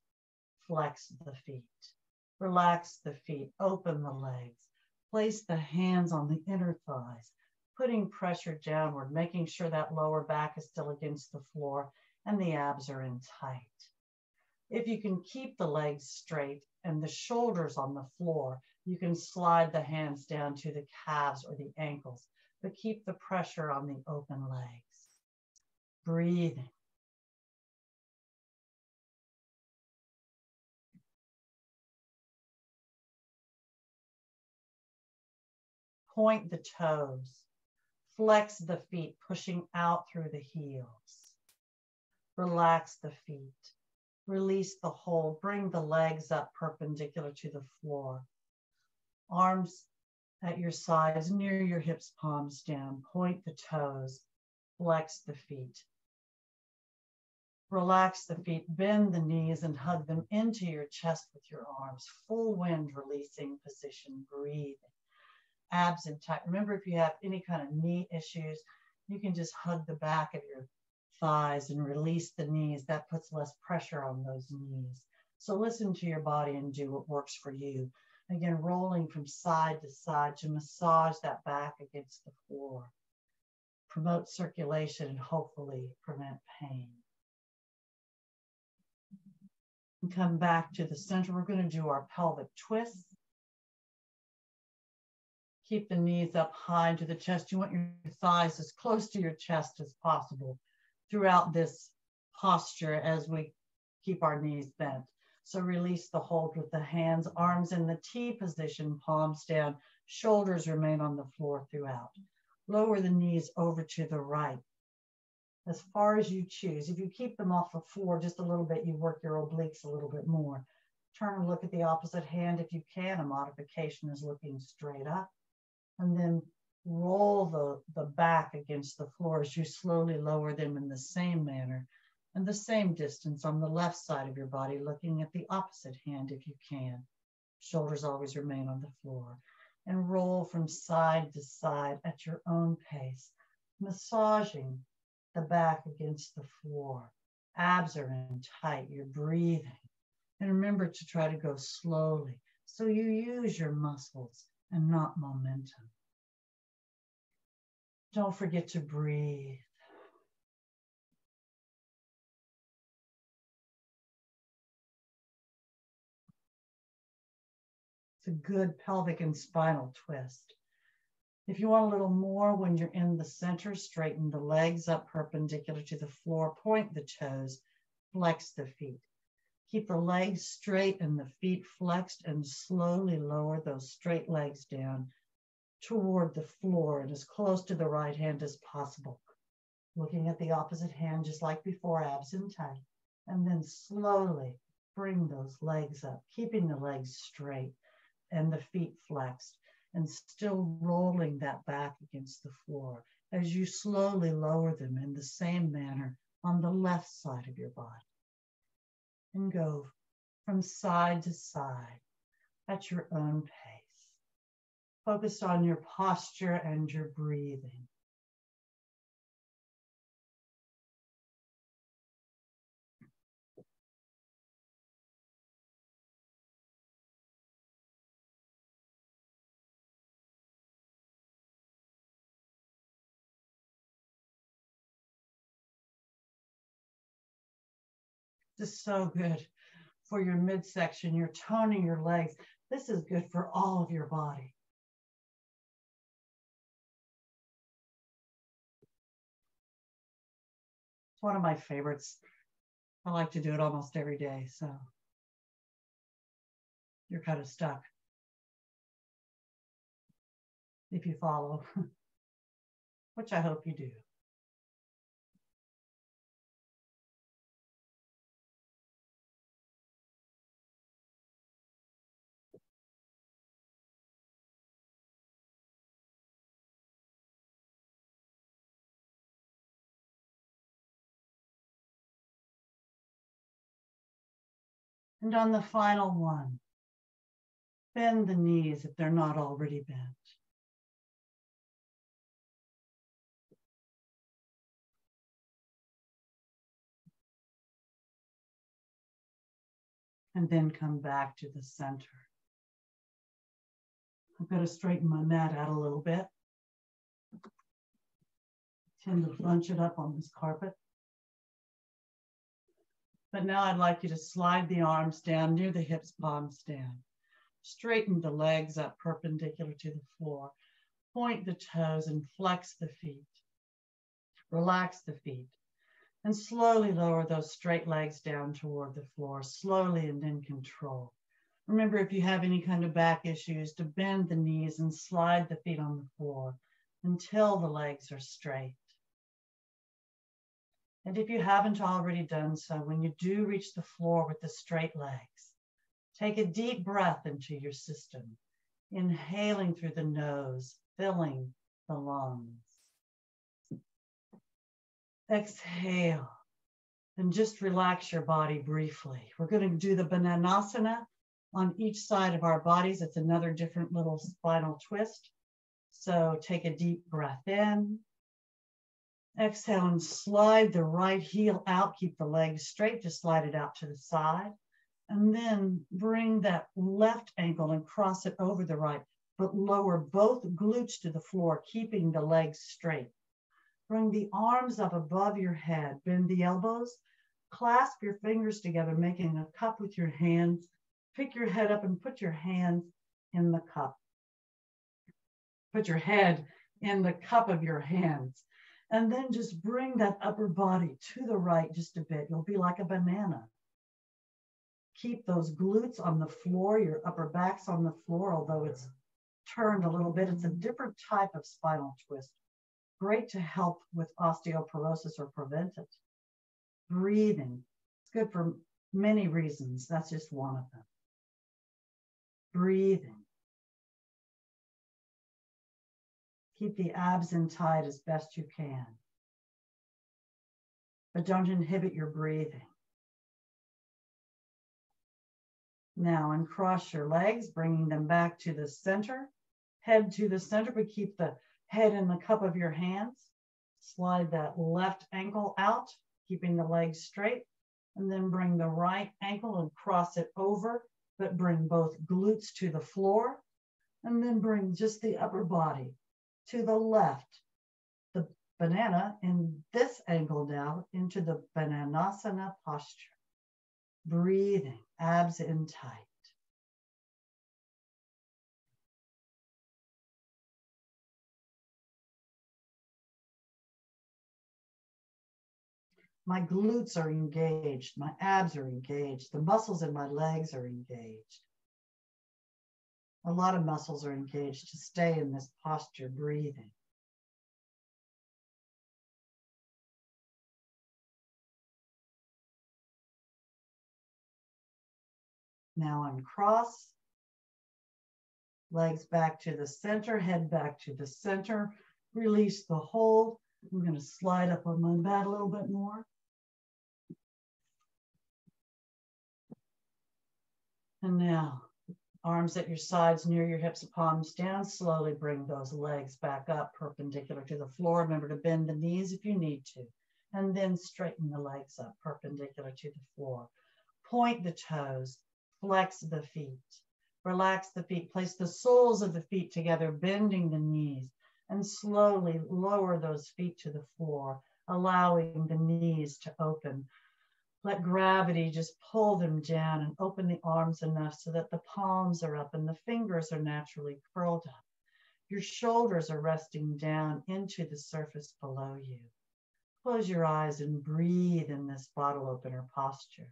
flex the feet. Relax the feet, open the legs. Place the hands on the inner thighs, putting pressure downward, making sure that lower back is still against the floor and the abs are in tight. If you can keep the legs straight and the shoulders on the floor, you can slide the hands down to the calves or the ankles, but keep the pressure on the open legs. Breathing. Point the toes. Flex the feet, pushing out through the heels. Relax the feet. Release the hold. Bring the legs up perpendicular to the floor. Arms at your sides, near your hips, palms down. Point the toes. Flex the feet. Relax the feet. Bend the knees and hug them into your chest with your arms. Full wind releasing position. Breathe. Abs in tight. Remember, if you have any kind of knee issues, you can just hug the back of your thighs and release the knees. That puts less pressure on those knees. So listen to your body and do what works for you. Again, rolling from side to side to massage that back against the floor. Promote circulation and hopefully prevent pain. And come back to the center. We're going to do our pelvic twists. Keep the knees up high to the chest. You want your thighs as close to your chest as possible throughout this posture as we keep our knees bent. So release the hold with the hands, arms in the T position, palms down, shoulders remain on the floor throughout. Lower the knees over to the right, as far as you choose. If you keep them off the floor just a little bit, you work your obliques a little bit more. Turn and look at the opposite hand if you can. A modification is looking straight up. And then roll the back against the floor as you slowly lower them in the same manner and the same distance on the left side of your body, looking at the opposite hand if you can. Shoulders always remain on the floor. And roll from side to side at your own pace, massaging the back against the floor. Abs are in tight, you're breathing. And remember to try to go slowly so you use your muscles and not momentum. Don't forget to breathe. It's a good pelvic and spinal twist. If you want a little more, when you're in the center, straighten the legs up perpendicular to the floor, point the toes, flex the feet. Keep the legs straight and the feet flexed and slowly lower those straight legs down toward the floor and as close to the right hand as possible. Looking at the opposite hand, just like before, abs in tight. And then slowly bring those legs up, keeping the legs straight and the feet flexed, and still rolling that back against the floor as you slowly lower them in the same manner on the left side of your body. And go from side to side at your own pace. Focus on your posture and your breathing. This is so good for your midsection. You're toning your legs. This is good for all of your body. It's one of my favorites. I like to do it almost every day, so you're kind of stuck if you follow, which I hope you do. And on the final one, bend the knees if they're not already bent. And then come back to the center. I've got to straighten my mat out a little bit. Tend to bunch it up on this carpet. But now I'd like you to slide the arms down near the hips, palms down. Straighten the legs up perpendicular to the floor. Point the toes and flex the feet. Relax the feet. And slowly lower those straight legs down toward the floor, slowly and in control. Remember, if you have any kind of back issues, to bend the knees and slide the feet on the floor until the legs are straight. And if you haven't already done so, when you do reach the floor with the straight legs, take a deep breath into your system, inhaling through the nose, filling the lungs. Exhale, and just relax your body briefly. We're going to do the bananasana on each side of our bodies. It's another different little spinal twist. So take a deep breath in. Exhale and slide the right heel out. Keep the legs straight, just slide it out to the side. And then bring that left ankle and cross it over the right, but lower both glutes to the floor, keeping the legs straight. Bring the arms up above your head, bend the elbows, clasp your fingers together, making a cup with your hands. Pick your head up and put your hands in the cup. Put your head in the cup of your hands. And then just bring that upper body to the right just a bit. You'll be like a banana. Keep those glutes on the floor, your upper back's on the floor, although it's turned a little bit. It's a different type of spinal twist. Great to help with osteoporosis or prevent it. Breathing. It's good for many reasons. That's just one of them. Breathing. Keep the abs in tight as best you can. But don't inhibit your breathing. Now uncross your legs, bringing them back to the center. Head to the center, but keep the head in the cup of your hands. Slide that left ankle out, keeping the legs straight. And then bring the right ankle and cross it over, but bring both glutes to the floor. And then bring just the upper body to the left. The banana in this angle now into the bananasana posture. Breathing, abs in tight. My glutes are engaged, my abs are engaged, the muscles in my legs are engaged. A lot of muscles are engaged to stay in this posture, breathing. Now uncross. Legs back to the center, head back to the center. Release the hold. I'm going to slide up on my mat a little bit more. And now, arms at your sides near your hips, palms down. Slowly bring those legs back up perpendicular to the floor. Remember to bend the knees if you need to. And then straighten the legs up perpendicular to the floor. Point the toes. Flex the feet. Relax the feet. Place the soles of the feet together, bending the knees. And slowly lower those feet to the floor, allowing the knees to open. Let gravity just pull them down and open the arms enough so that the palms are up and the fingers are naturally curled up. Your shoulders are resting down into the surface below you. Close your eyes and breathe in this bottle opener posture.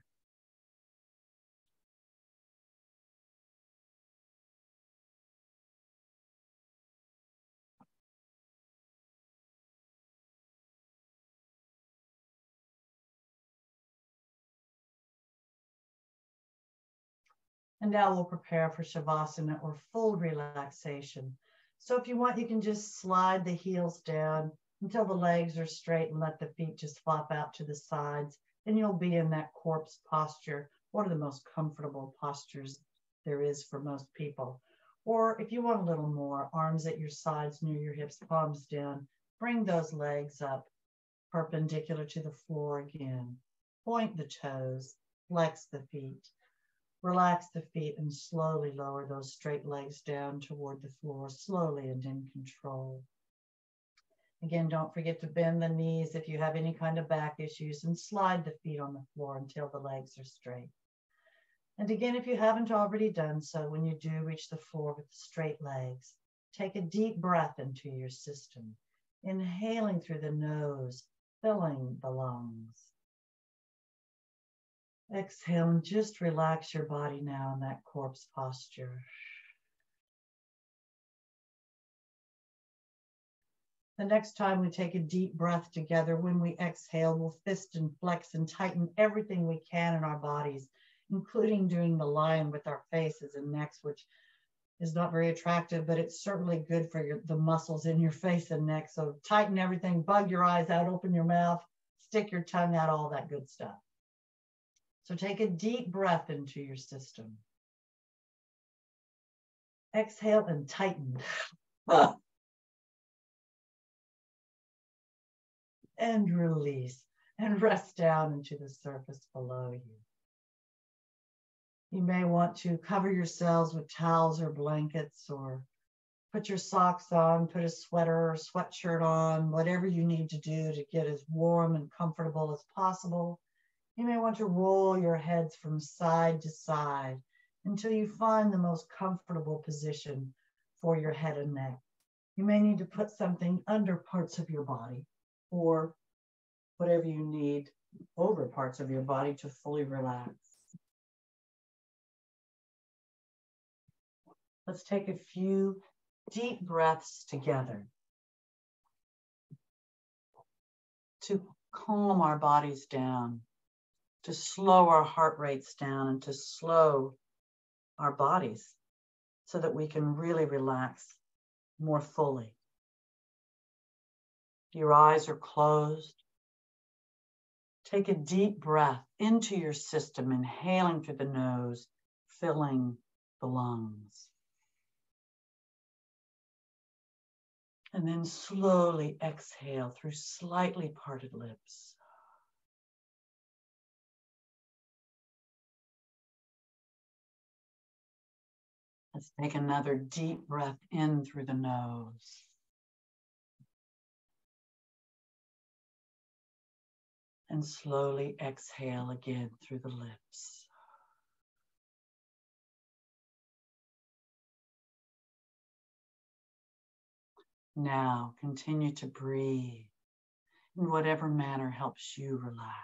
And now we'll prepare for Shavasana, or full relaxation. So if you want, you can just slide the heels down until the legs are straight and let the feet just flop out to the sides. And you'll be in that corpse posture, one of the most comfortable postures there is for most people. Or if you want a little more, arms at your sides near your hips, palms down, bring those legs up perpendicular to the floor again. Point the toes, flex the feet. Relax the feet and slowly lower those straight legs down toward the floor, slowly and in control. Again, don't forget to bend the knees if you have any kind of back issues, and slide the feet on the floor until the legs are straight. And again, if you haven't already done so, when you do reach the floor with straight legs, take a deep breath into your system, inhaling through the nose, filling the lungs. Exhale and just relax your body now in that corpse posture. The next time we take a deep breath together, when we exhale, we'll fist and flex and tighten everything we can in our bodies, including doing the lion with our faces and necks, which is not very attractive, but it's certainly good for the muscles in your face and neck. So tighten everything, bug your eyes out, open your mouth, stick your tongue out, all that good stuff. So take a deep breath into your system. Exhale and tighten. And release. And rest down into the surface below you. You may want to cover yourselves with towels or blankets, or put your socks on, put a sweater or sweatshirt on, whatever you need to do to get as warm and comfortable as possible. You may want to roll your heads from side to side until you find the most comfortable position for your head and neck. You may need to put something under parts of your body, or whatever you need over parts of your body to fully relax. Let's take a few deep breaths together to calm our bodies down, to slow our heart rates down, and to slow our bodies so that we can really relax more fully. Your eyes are closed. Take a deep breath into your system, inhaling through the nose, filling the lungs. And then slowly exhale through slightly parted lips. Let's take another deep breath in through the nose. And slowly exhale again through the lips. Now continue to breathe in whatever manner helps you relax.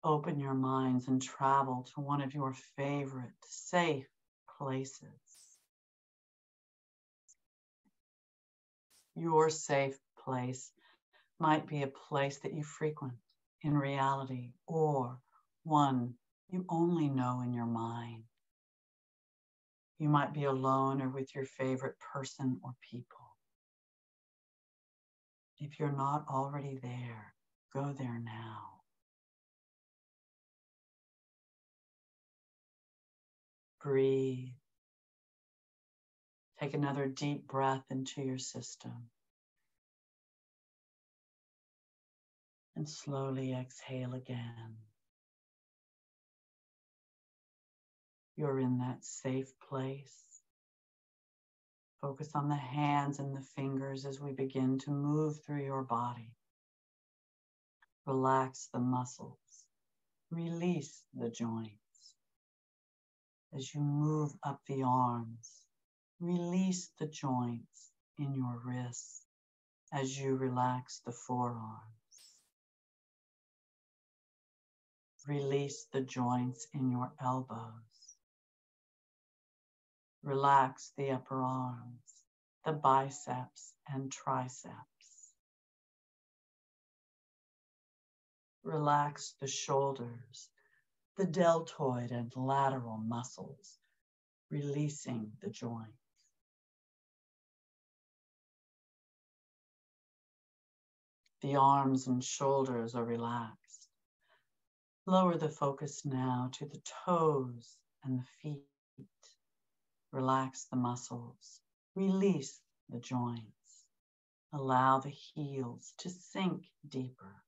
Open your minds and travel to one of your favorite safe places. Your safe place might be a place that you frequent in reality, or one you only know in your mind. You might be alone or with your favorite person or people. If you're not already there, go there now. Breathe. Take another deep breath into your system. And slowly exhale again. You're in that safe place. Focus on the hands and the fingers as we begin to move through your body. Relax the muscles. Release the joints. As you move up the arms, release the joints in your wrists as you relax the forearms. Release the joints in your elbows. Relax the upper arms, the biceps and triceps. Relax the shoulders, the deltoid and lateral muscles, releasing the joints. The arms and shoulders are relaxed. Lower the focus now to the toes and the feet. Relax the muscles. Release the joints. Allow the heels to sink deeper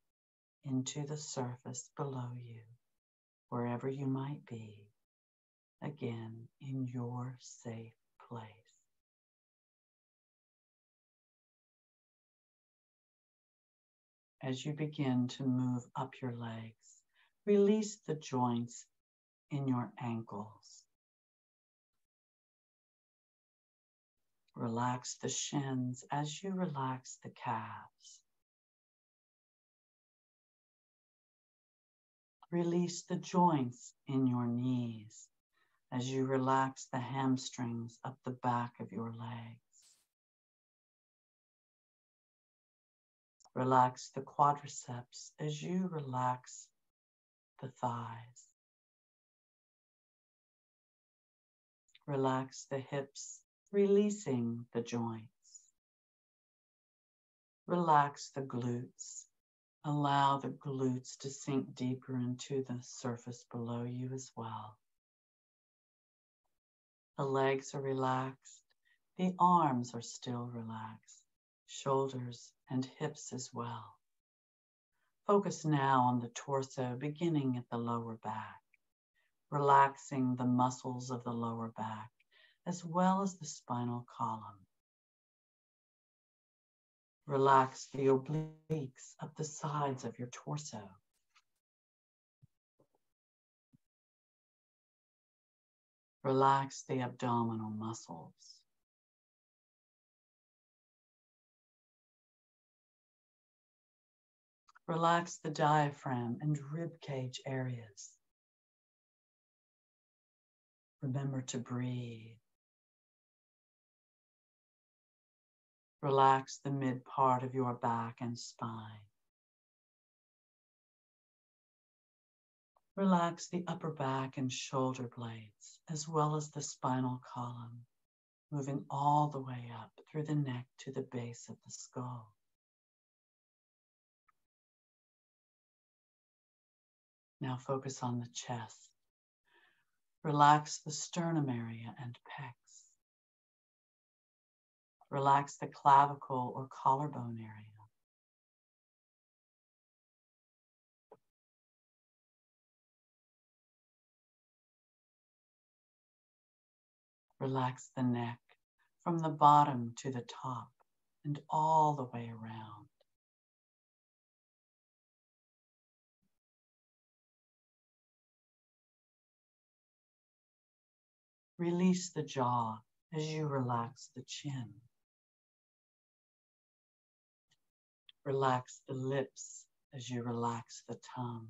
into the surface below you, wherever you might be, again in your safe place. As you begin to move up your legs, release the joints in your ankles. Relax the shins as you relax the calves. Release the joints in your knees as you relax the hamstrings up the back of your legs. Relax the quadriceps as you relax the thighs. Relax the hips, releasing the joints. Relax the glutes. Allow the glutes to sink deeper into the surface below you as well. The legs are relaxed. The arms are still relaxed. Shoulders and hips as well. Focus now on the torso, beginning at the lower back, relaxing the muscles of the lower back, as well as the spinal column. Relax the obliques up the sides of your torso. Relax the abdominal muscles. Relax the diaphragm and rib cage areas. Remember to breathe. Relax the mid part of your back and spine. Relax the upper back and shoulder blades, as well as the spinal column, moving all the way up through the neck to the base of the skull. Now focus on the chest. Relax the sternum area and pecs. Relax the clavicle or collarbone area. Relax the neck from the bottom to the top and all the way around. Release the jaw as you relax the chin. Relax the lips as you relax the tongue.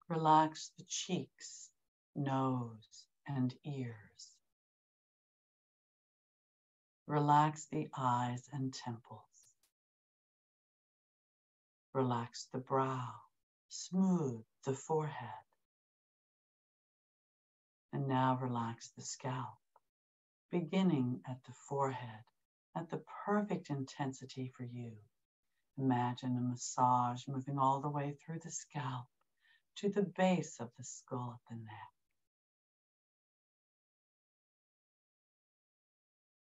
Relax the cheeks, nose, and ears. Relax the eyes and temples. Relax the brow, Smooth the forehead. And now relax the scalp, beginning at the forehead, at the perfect intensity for you. Imagine a massage moving all the way through the scalp to the base of the skull at the neck.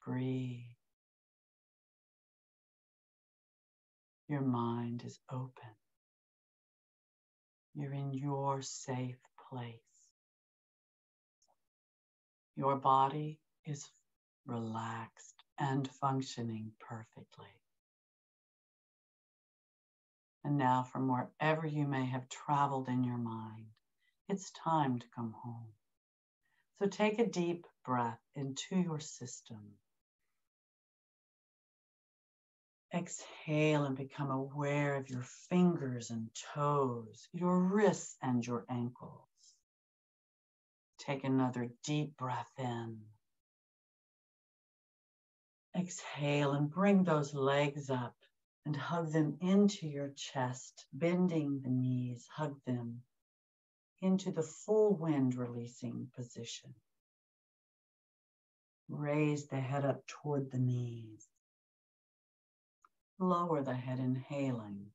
Breathe. Your mind is open. You're in your safe place. Your body is relaxed and functioning perfectly. And now, from wherever you may have traveled in your mind, it's time to come home. So take a deep breath into your system. Exhale and become aware of your fingers and toes, your wrists and your ankles. Take another deep breath in. Exhale and bring those legs up and hug them into your chest, bending the knees, hug them into the full wind releasing position. Raise the head up toward the knees. Lower the head, inhaling.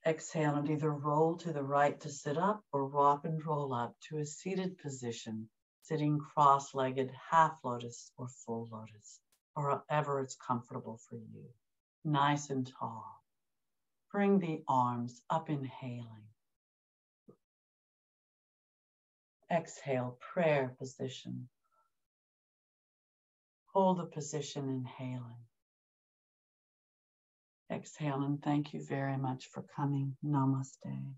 Exhale and either roll to the right to sit up or rock and roll up to a seated position, sitting cross-legged, half lotus or full lotus, or however it's comfortable for you. Nice and tall. Bring the arms up, inhaling. Exhale, prayer position. Hold the position, inhaling. Exhale, and thank you very much for coming. Namaste.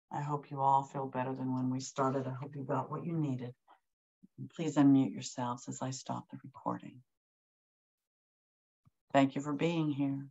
I hope you all feel better than when we started. I hope you got what you needed. And please unmute yourselves as I stop the recording. Thank you for being here.